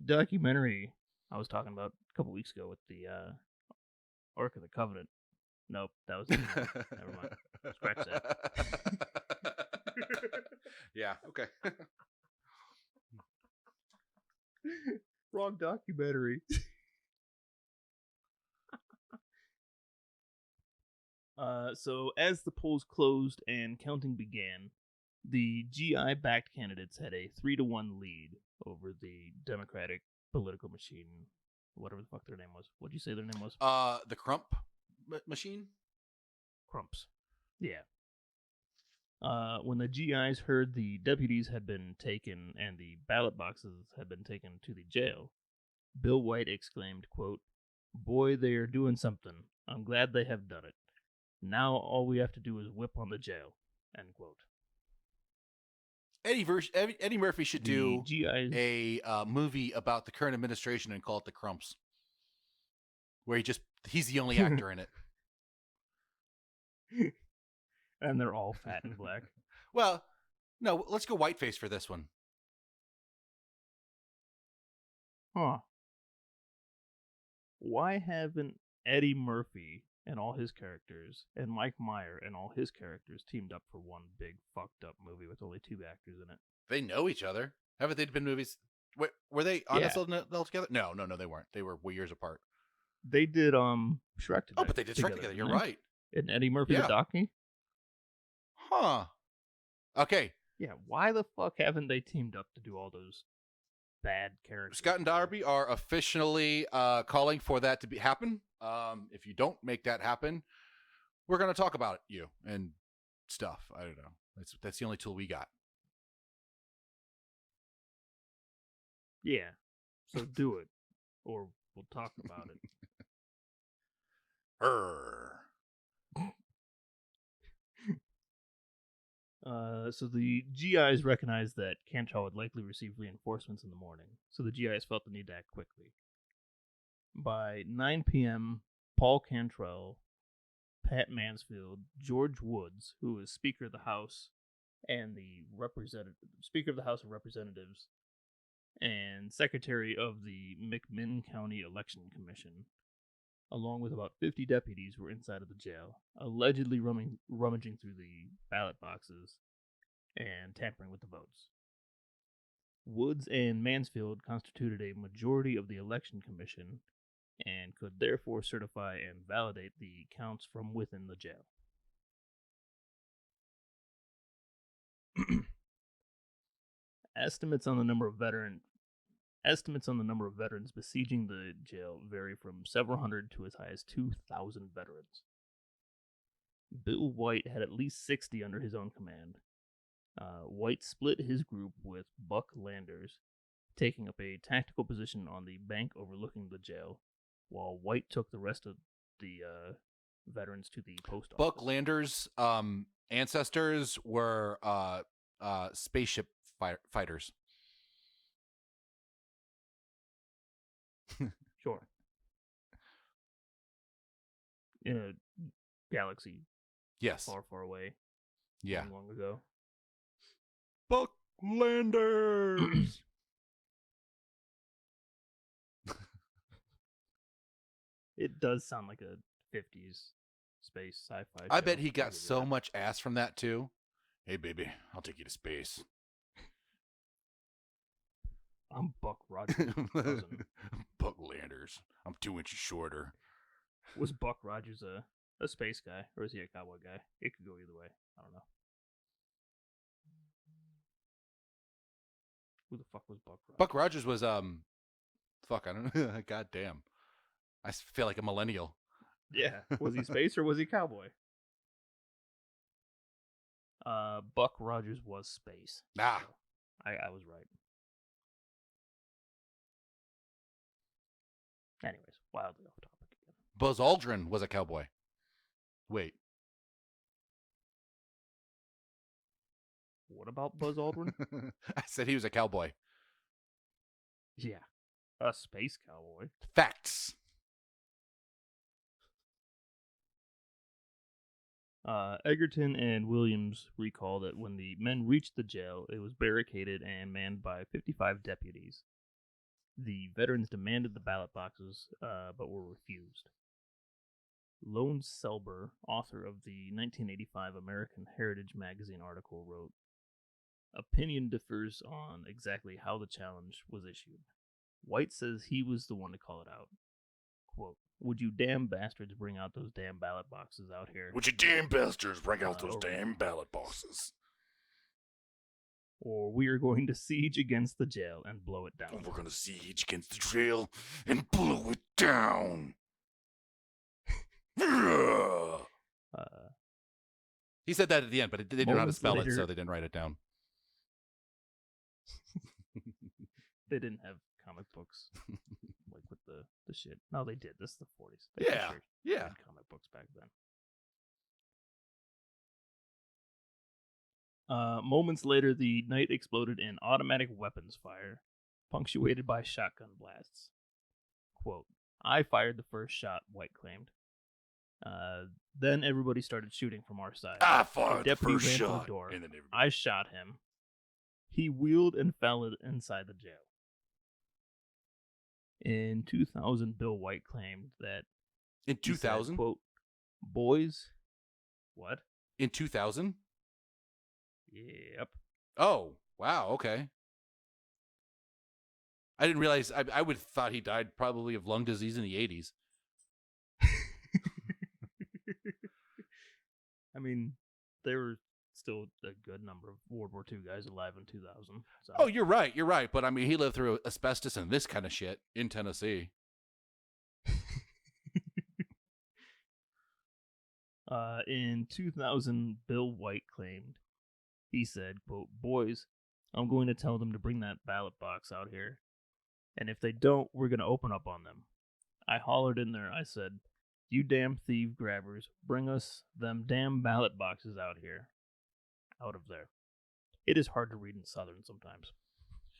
documentary I was talking about a couple weeks ago with the Ark of the Covenant. Nope, that was never mind. Scratch that.
Yeah, okay.
Wrong documentary. So as the polls closed and counting began, the GI-backed candidates had a 3-1 lead over the Democratic political machine, whatever the fuck their name was. What'd you say their name was?
The Crump machine?
Crumps. Yeah. When the GIs heard the deputies had been taken and the ballot boxes had been taken to the jail, Bill White exclaimed, quote, "Boy, they are doing something. I'm glad they have done it. Now all we have to do is whip on the jail." End quote.
Eddie Murphy should do
GIs...
a movie about the current administration and call it The Crumps, where he's the only actor in it.
And they're all fat and black.
Well, no, let's go whiteface for this one.
Huh. Why haven't Eddie Murphy and all his characters and Mike Meyer and all his characters teamed up for one big fucked up movie with only 2 actors in it?
They know each other. Haven't they been movies? Were they on this all together? No, they weren't. They were years apart.
They did Shrek together.
Oh, but they did Shrek together. You're right.
And Eddie Murphy the Dockney?
Huh. Okay.
Yeah, why the fuck haven't they teamed up to do all those bad characters?
Scott and Darby are officially calling for that to happen. If you don't make that happen, we're going to talk about you and stuff. I don't know. That's the only tool we got.
Yeah. So do it, or we'll talk about it. So the GIs recognized that Cantrell would likely receive reinforcements in the morning, so the GIs felt the need to act quickly. By 9 p.m., Paul Cantrell, Pat Mansfield, George Woods, who was Speaker of the House and Speaker of the House of Representatives, and Secretary of the McMinn County Election Commission, along with about 50 deputies, were inside of the jail, allegedly rummaging through the ballot boxes and tampering with the votes. Woods and Mansfield constituted a majority of the election commission and could therefore certify and validate the counts from within the jail. Estimates on the number of veterans besieging the jail vary from several hundred to as high as 2,000 veterans. Bill White had at least 60 under his own command. White split his group with Buck Landers, taking up a tactical position on the bank overlooking the jail, while White took the rest of the veterans to the post office.
Buck Landers' ancestors were spaceship fighters.
Sure. In a galaxy
Yes.
far, far away,
Yeah.
long, long ago.
Bucklanders.
It does sound like a 50s space sci-fi
I
show.
bet he
I'll
got
give you
so
that.
much ass from that too.
Hey, baby, I'll take you to space.
I'm Buck Rogers' cousin.
Bucklanders. I'm 2 inches shorter.
Was Buck Rogers a space guy, or is he a cowboy guy? It could go either way. I don't know. Who the fuck was Buck Rogers?
Buck Rogers was fuck, I don't know. God damn. I feel like a millennial.
Yeah. Was he space or was he cowboy? Buck Rogers was space.
Ah.
So I was right. Anyways, wildly off topic again.
Buzz Aldrin was a cowboy. Wait.
What about Buzz Aldrin?
I said he was a cowboy.
Yeah. A space cowboy.
Facts.
Egerton and Williams recall that when the men reached the jail, it was barricaded and manned by 55 deputies. The veterans demanded the ballot boxes, but were refused. Lone Selber, author of the 1985 American Heritage magazine article, wrote, "Opinion differs on exactly how the challenge was issued. White says he was the one to call it out. Quote, would you damn bastards bring out those damn ballot boxes out here?
Would you damn bastards bring out those
or-
damn ballot boxes?
Or we are going to siege against the jail and blow it down."
And we're gonna siege against the trail and blow it down. Yeah.
He said that at the end, but they didn't know how to
Moments
spell it,
later-
so they didn't write it down.
They didn't have comic books like with the shit. No, they did. This is the 40s. They
Yeah,
sure
yeah.
had comic books back then. Moments later, the night exploded in automatic weapons fire, punctuated by shotgun blasts. Quote, I fired the first shot, White claimed. Then everybody started shooting from our side.
I fired the
deputy
first
ran to the
shot.
door.
And then everybody...
I shot him. He wheeled and fell inside the jail. In 2000, Bill White claimed that
In
he said,
2000?
quote, boys, what?
In 2000?
Yep.
Oh, wow, okay. I didn't realize, I would have thought he died probably of lung disease in the 80s.
I mean, there were still a good number of World War II guys alive in 2000. So.
Oh, you're right. But I mean, he lived through asbestos and this kind of shit in Tennessee.
In 2000, Bill White claimed, he said, quote, boys, I'm going to tell them to bring that ballot box out here. And if they don't, we're going to open up on them. I hollered in there. I said, you damn thief grabbers, bring us them damn ballot boxes out here. Out of there. It is hard to read in Southern sometimes.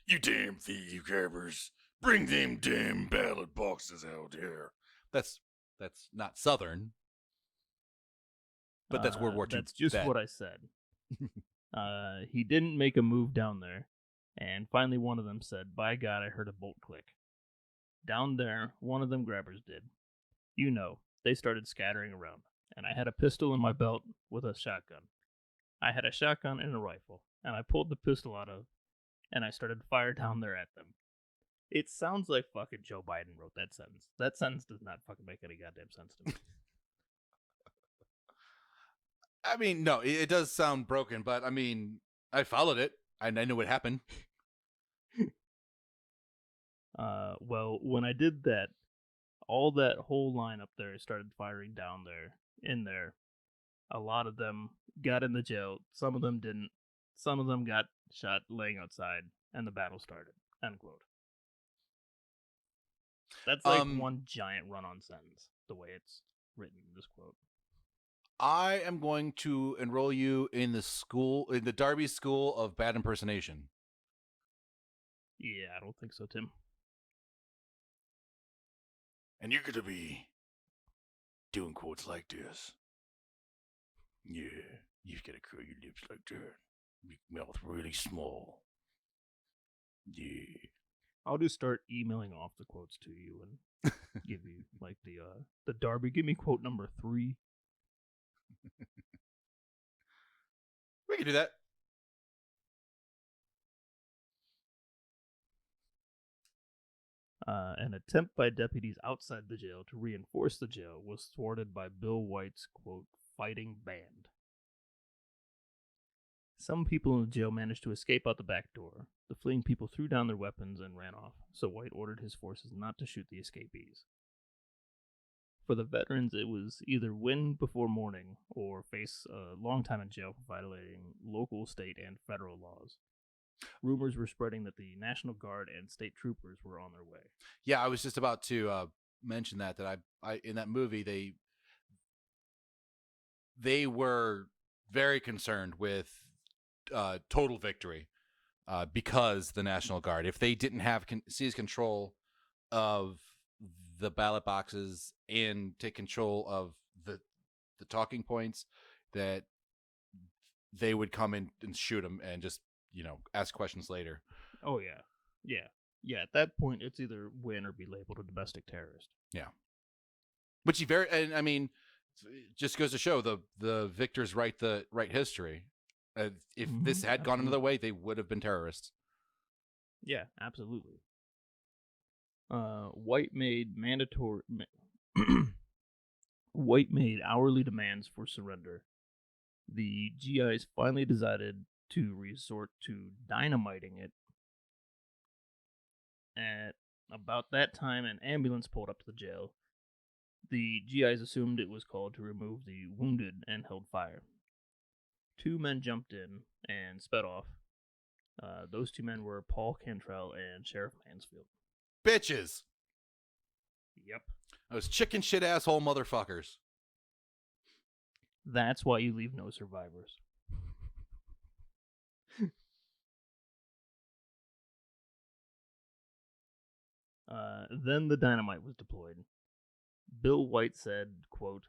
You damn thief grabbers, bring them damn ballot boxes out here.
That's not Southern. But that's World War II.
That's just
vet.
what I said. He didn't make a move down there. And finally one of them said, by God, I heard a bolt click. Down there, one of them grabbers did. You know, they started scattering around. And I had a pistol in my belt with a shotgun. I had a shotgun and a rifle. And I pulled the pistol out of, and I started to fire down there at them. It sounds like fucking Joe Biden wrote that sentence. That sentence does not fucking make any goddamn sense to me.
I mean, no, it does sound broken, but I mean, I followed it. I knew what happened.
Well, when I did that, all that whole line up there started firing down there, in there. A lot of them got in the jail. Some of them didn't. Some of them got shot laying outside, and the battle started. End quote. That's like one giant run-on sentence, the way it's written in this quote.
I am going to enroll you in the Darby School of Bad Impersonation.
Yeah, I don't think so, Tim.
And you're gonna be doing quotes like this. Yeah, you gotta curl your lips like that. Make mouth really small. Yeah.
I'll just start emailing off the quotes to you and give you like the Darby. Give me quote number 3.
We can do that.
An attempt by deputies outside the jail to reinforce the jail was thwarted by Bill White's, quote, fighting band. Some people in the jail managed to escape out the back door. The fleeing people threw down their weapons and ran off, so White ordered his forces not to shoot the escapees. For the veterans, it was either win before morning or face a long time in jail for violating local, state, and federal laws. Rumors were spreading that the National Guard and state troopers were on their way.
Yeah, I was just about to mention that I in that movie they were very concerned with total victory because the National Guard, if they didn't have seize control of the ballot boxes and take control of the talking points, that they would come in and shoot them and just ask questions later.
Oh yeah. At that point, it's either win or be labeled a domestic terrorist.
Yeah, which and I mean, it just goes to show the victors write history. If this had gone another way, they would have been terrorists.
Yeah, absolutely. White made White made hourly demands for surrender. The GIs finally decided to resort to dynamiting it. At about that time, an ambulance pulled up to the jail. The GIs assumed it was called to remove the wounded and held fire. 2 men jumped in and sped off. Those 2 men were Paul Cantrell and Sheriff Mansfield.
Bitches.
Yep.
Those chicken shit asshole motherfuckers.
That's why you leave no survivors. Then the dynamite was deployed. Bill White said, quote,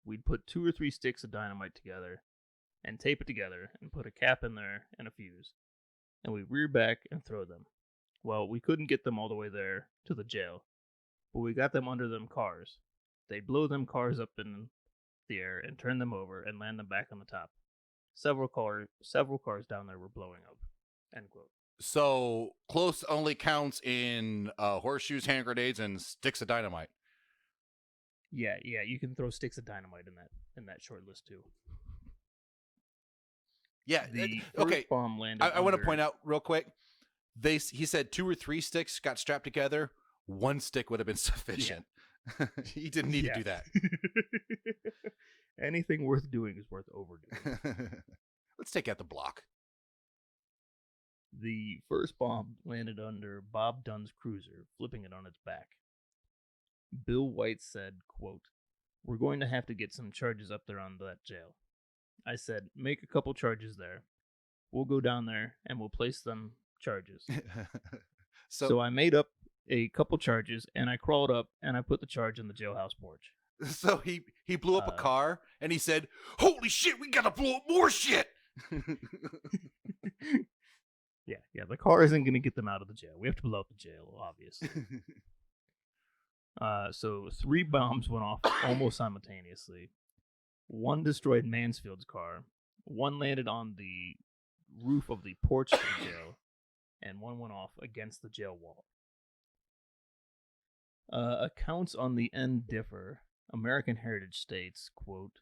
"We'd put 2 or 3 sticks of dynamite together and tape it together and put a cap in there and a fuse. And we'd rear back and throw them. Well, we couldn't get them all the way there to the jail, but we got them under them cars. They'd blow them cars up in the air and turn them over and land them back on the top. Several cars down there were blowing up." End quote.
So close only counts in horseshoes, hand grenades, and sticks of dynamite.
Yeah, you can throw sticks of dynamite in that short list too.
Yeah.
The
okay.
first bomb landed.
I want to point out real quick. He said 2 or 3 sticks got strapped together. 1 stick would have been sufficient. Yeah. He didn't need to do that.
Anything worth doing is worth overdoing.
Let's take out the block.
The first bomb landed under Bob Dunn's cruiser, flipping it on its back. Bill White said, quote, "We're going to have to get some charges up there on that jail." I said, "Make a couple charges there. We'll go down there and we'll place them charges." So I made up a couple charges and I crawled up and I put the charge on the jailhouse porch.
So he blew up a car and he said, "Holy shit, we gotta blow up more shit."
Yeah, the car isn't going to get them out of the jail. We have to blow up the jail, obviously. So 3 bombs went off almost simultaneously. 1 destroyed Mansfield's car, 1 landed on the roof of the porch of the jail, and 1 went off against the jail wall. Accounts on the end differ. American Heritage states, quote,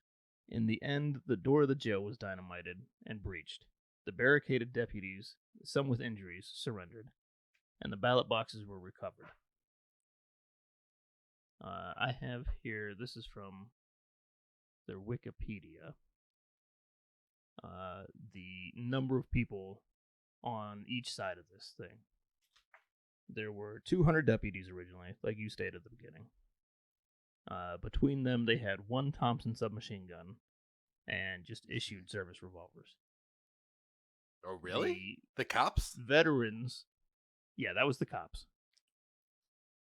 "In the end, the door of the jail was dynamited and breached. The barricaded deputies, some with injuries, surrendered, and the ballot boxes were recovered." I have here, this is from their Wikipedia, the number of people on each side of this thing. There were 200 deputies originally, like you stated at the beginning. Between them, they had 1 Thompson submachine gun and just issued service revolvers.
Oh, really? The cops?
Veterans Yeah, that was the cops.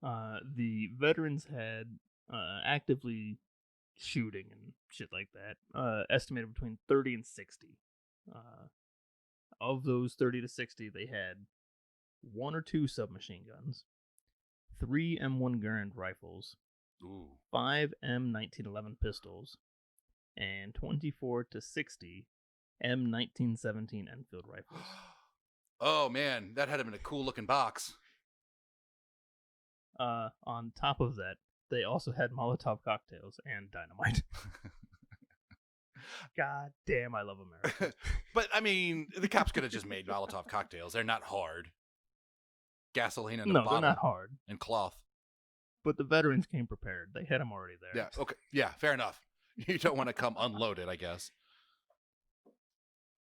The veterans had actively shooting and shit like that. Estimated between 30 and 60. Of those 30 to 60, they had 1 or 2 submachine guns, 3 M1 Garand rifles,
Ooh.
5 M1911 pistols, and 24 to 60 M1917 Enfield rifles.
Oh man, that had him in a cool looking box.
On top of that, they also had Molotov cocktails and dynamite. God damn, I love America.
But I mean, the cops could have just made Molotov cocktails. They're not hard. Gasoline in a
No,
bottle
they're not hard.
and cloth.
But the veterans came prepared. They had them already there.
Yeah. Okay. Yeah. Fair enough. You don't want to come unloaded, I guess.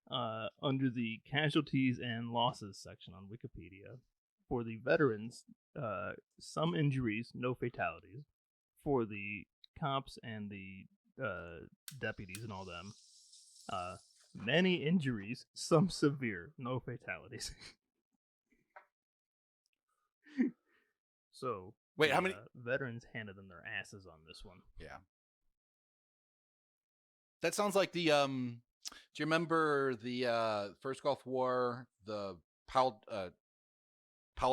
Under the casualties and losses section on Wikipedia, for the veterans, some injuries, no fatalities. For the cops and the deputies and all them, many injuries, some severe, no fatalities. So,
wait, how many
veterans handed them their asses on this one?
Yeah. That sounds like the do you remember the First Gulf War, the Powell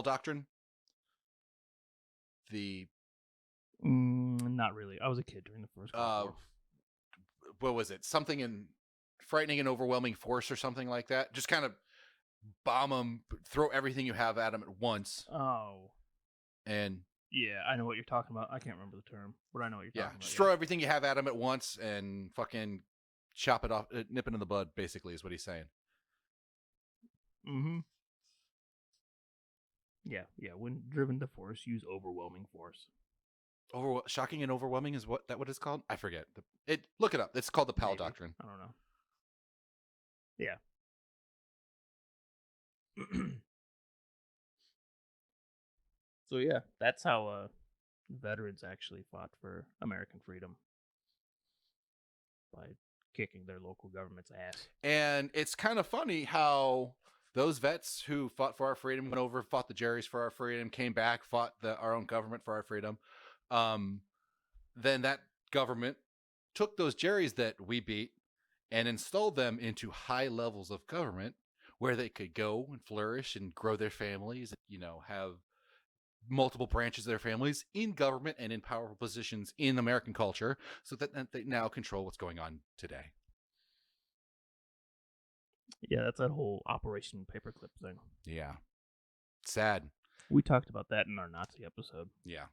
Doctrine? The
Not really. I was a kid during the first Gulf War.
What was it? Something in frightening and overwhelming force or something like that. Just kind of bomb them, throw everything you have at them at once.
Oh.
And
yeah, I know what you're talking about. I can't remember the term, but I know what you're talking about.
Just throw everything you have at them at once and fucking chop it off, nip it in the bud, basically, is what he's saying.
Mm-hmm. Yeah. When driven to force, use overwhelming force.
Shocking and overwhelming is what it's called? I forget. Look it up. It's called the Powell Doctrine.
I don't know. Yeah. So yeah, that's how veterans actually fought for American freedom, by kicking their local government's ass.
And it's kind of funny how those vets who fought for our freedom went over, fought the Jerry's for our freedom, came back, fought our own government for our freedom. Then that government took those Jerry's that we beat and installed them into high levels of government where they could go and flourish and grow their families, have multiple branches of their families in government and in powerful positions in American culture, so that they now control what's going on today.
Yeah, that's that whole Operation Paperclip thing.
Yeah. Sad.
We talked about that in our Nazi episode.
Yeah.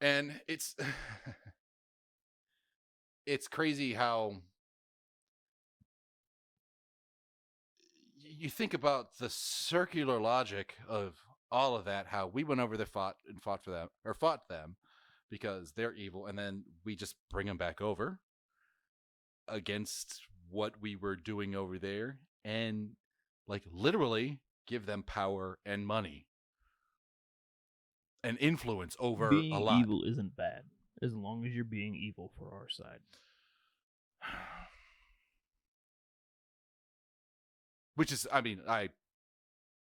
And it's crazy how you think about the circular logic of all of that, how we went over there, fought them because they're evil, and then we just bring them back over against what we were doing over there, and like literally give them power and money and influence over
being
a lot.
Being evil isn't bad, as long as you're being evil for our side.
Which is, I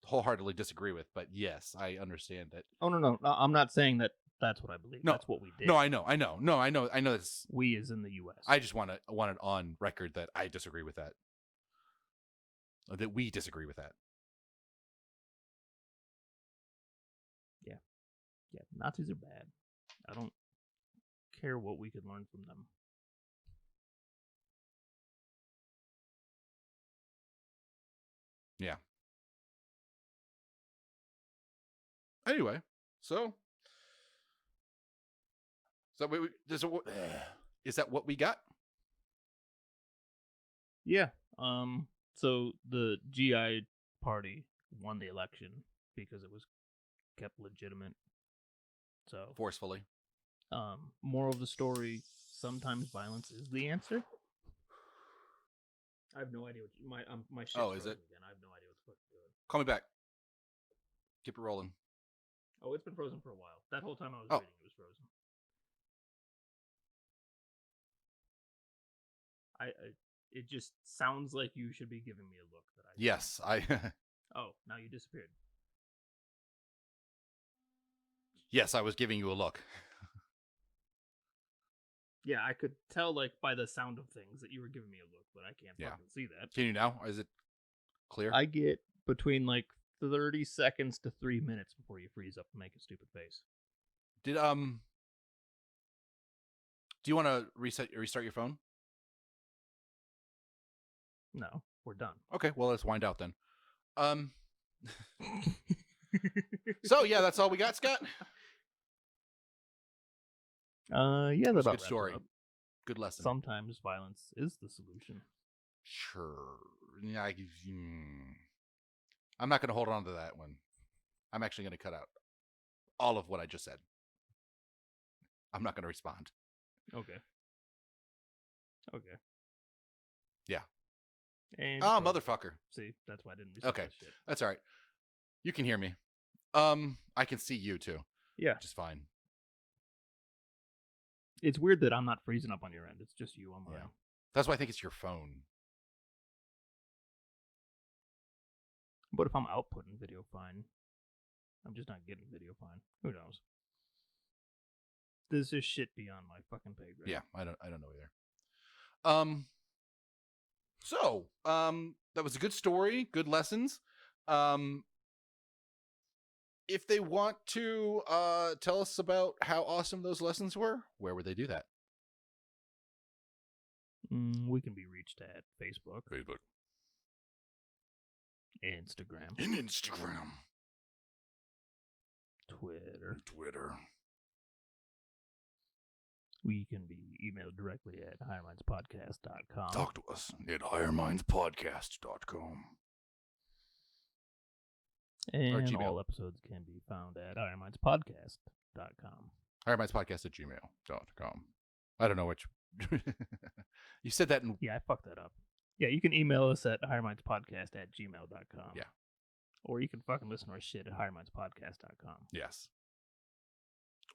wholeheartedly disagree with, but yes, I understand that.
Oh, no, I'm not saying that that's what I believe. No, that's what we did.
No, I know. No, I know it's...
We as in the U.S.
I just want it on record that I disagree with that. That we disagree with that.
Yeah. Nazis are bad. I don't care what we could learn from them.
Yeah. Anyway, so is that what we got?
Yeah. So the GI party won the election because it was kept legitimate. So
forcefully.
Moral of the story: sometimes violence is the answer. I have no idea what my shit's
is it?
Again. I have no idea what the fuck it's doing.
Call me back. Keep it rolling.
Oh, it's been frozen for a while. That whole time I was reading, it was frozen. It just sounds like you should be giving me a look that I.
Yes,
Oh, now you disappeared.
Yes, I was giving you a look.
Yeah, I could tell like by the sound of things that you were giving me a look, but I can't
Yeah.
fucking see that.
Can you now? Is it clear?
I get between like 30 seconds to 3 minutes before you freeze up and make a stupid face.
Do you want to restart your phone?
No, we're done.
Okay, well, let's wind out then. So yeah, that's all we got, Scott.
Yeah,
It was
that's
a
about
good story.
wraps it up.
Good lesson.
Sometimes violence is the solution.
Sure. Yeah, I'm not going to hold on to that one. I'm actually going to cut out all of what I just said. I'm not going to respond.
Okay. Okay.
Yeah.
And
motherfucker.
See, that's why I didn't respond
Okay.
to this shit.
That's all right. You can hear me. I can see you too.
Yeah.
Just fine.
It's weird that I'm not freezing up on your end. It's just you on mine.
Yeah. That's why I think it's your phone.
But if I'm outputting video fine, I'm just not getting video fine. Who knows? This is shit beyond my fucking pay grade.
Yeah, I don't know either. So, that was a good story, good lessons. If they want to tell us about how awesome those lessons were, where would they do that?
We can be reached at Facebook, Instagram, Twitter. We can be emailed directly at highermindspodcast.com.
Talk to us at highermindspodcast.com.
And
Gmail.
all episodes can be found at highermindspodcast.com.
highermindspodcast@gmail.com. I don't know which. You said that in.
Yeah, I fucked that up. Yeah, you can email us at highermindspodcast@gmail.com.
Yeah.
Or you can fucking listen to our shit at highermindspodcast.com.
Yes.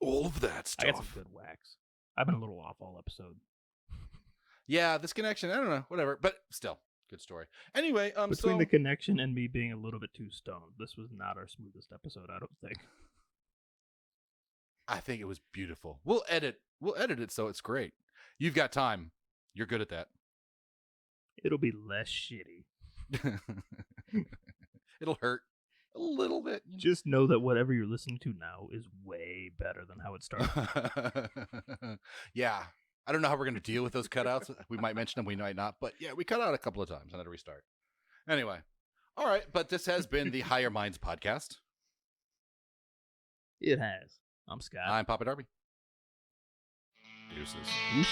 All of that
I got some
stuff.
good wax. I've been a little off all episode.
Yeah, this connection. I don't know. Whatever. But still, good story. Anyway,
Between
so
the connection and me being a little bit too stoned, this was not our smoothest episode, I don't think.
I think it was beautiful. We'll edit it so it's great. You've got time. You're good at that.
It'll be less shitty.
It'll hurt a little bit.
Just know that whatever you're listening to now is way better than how it started.
Yeah. I don't know how we're going to deal with those cutouts. We might mention them, we might not. But yeah, we cut out a couple of times and had to restart. Anyway. All right. But this has been the Higher Minds podcast.
It has. I'm Scott.
I'm Papa Darby.
Deuces.
Deuces.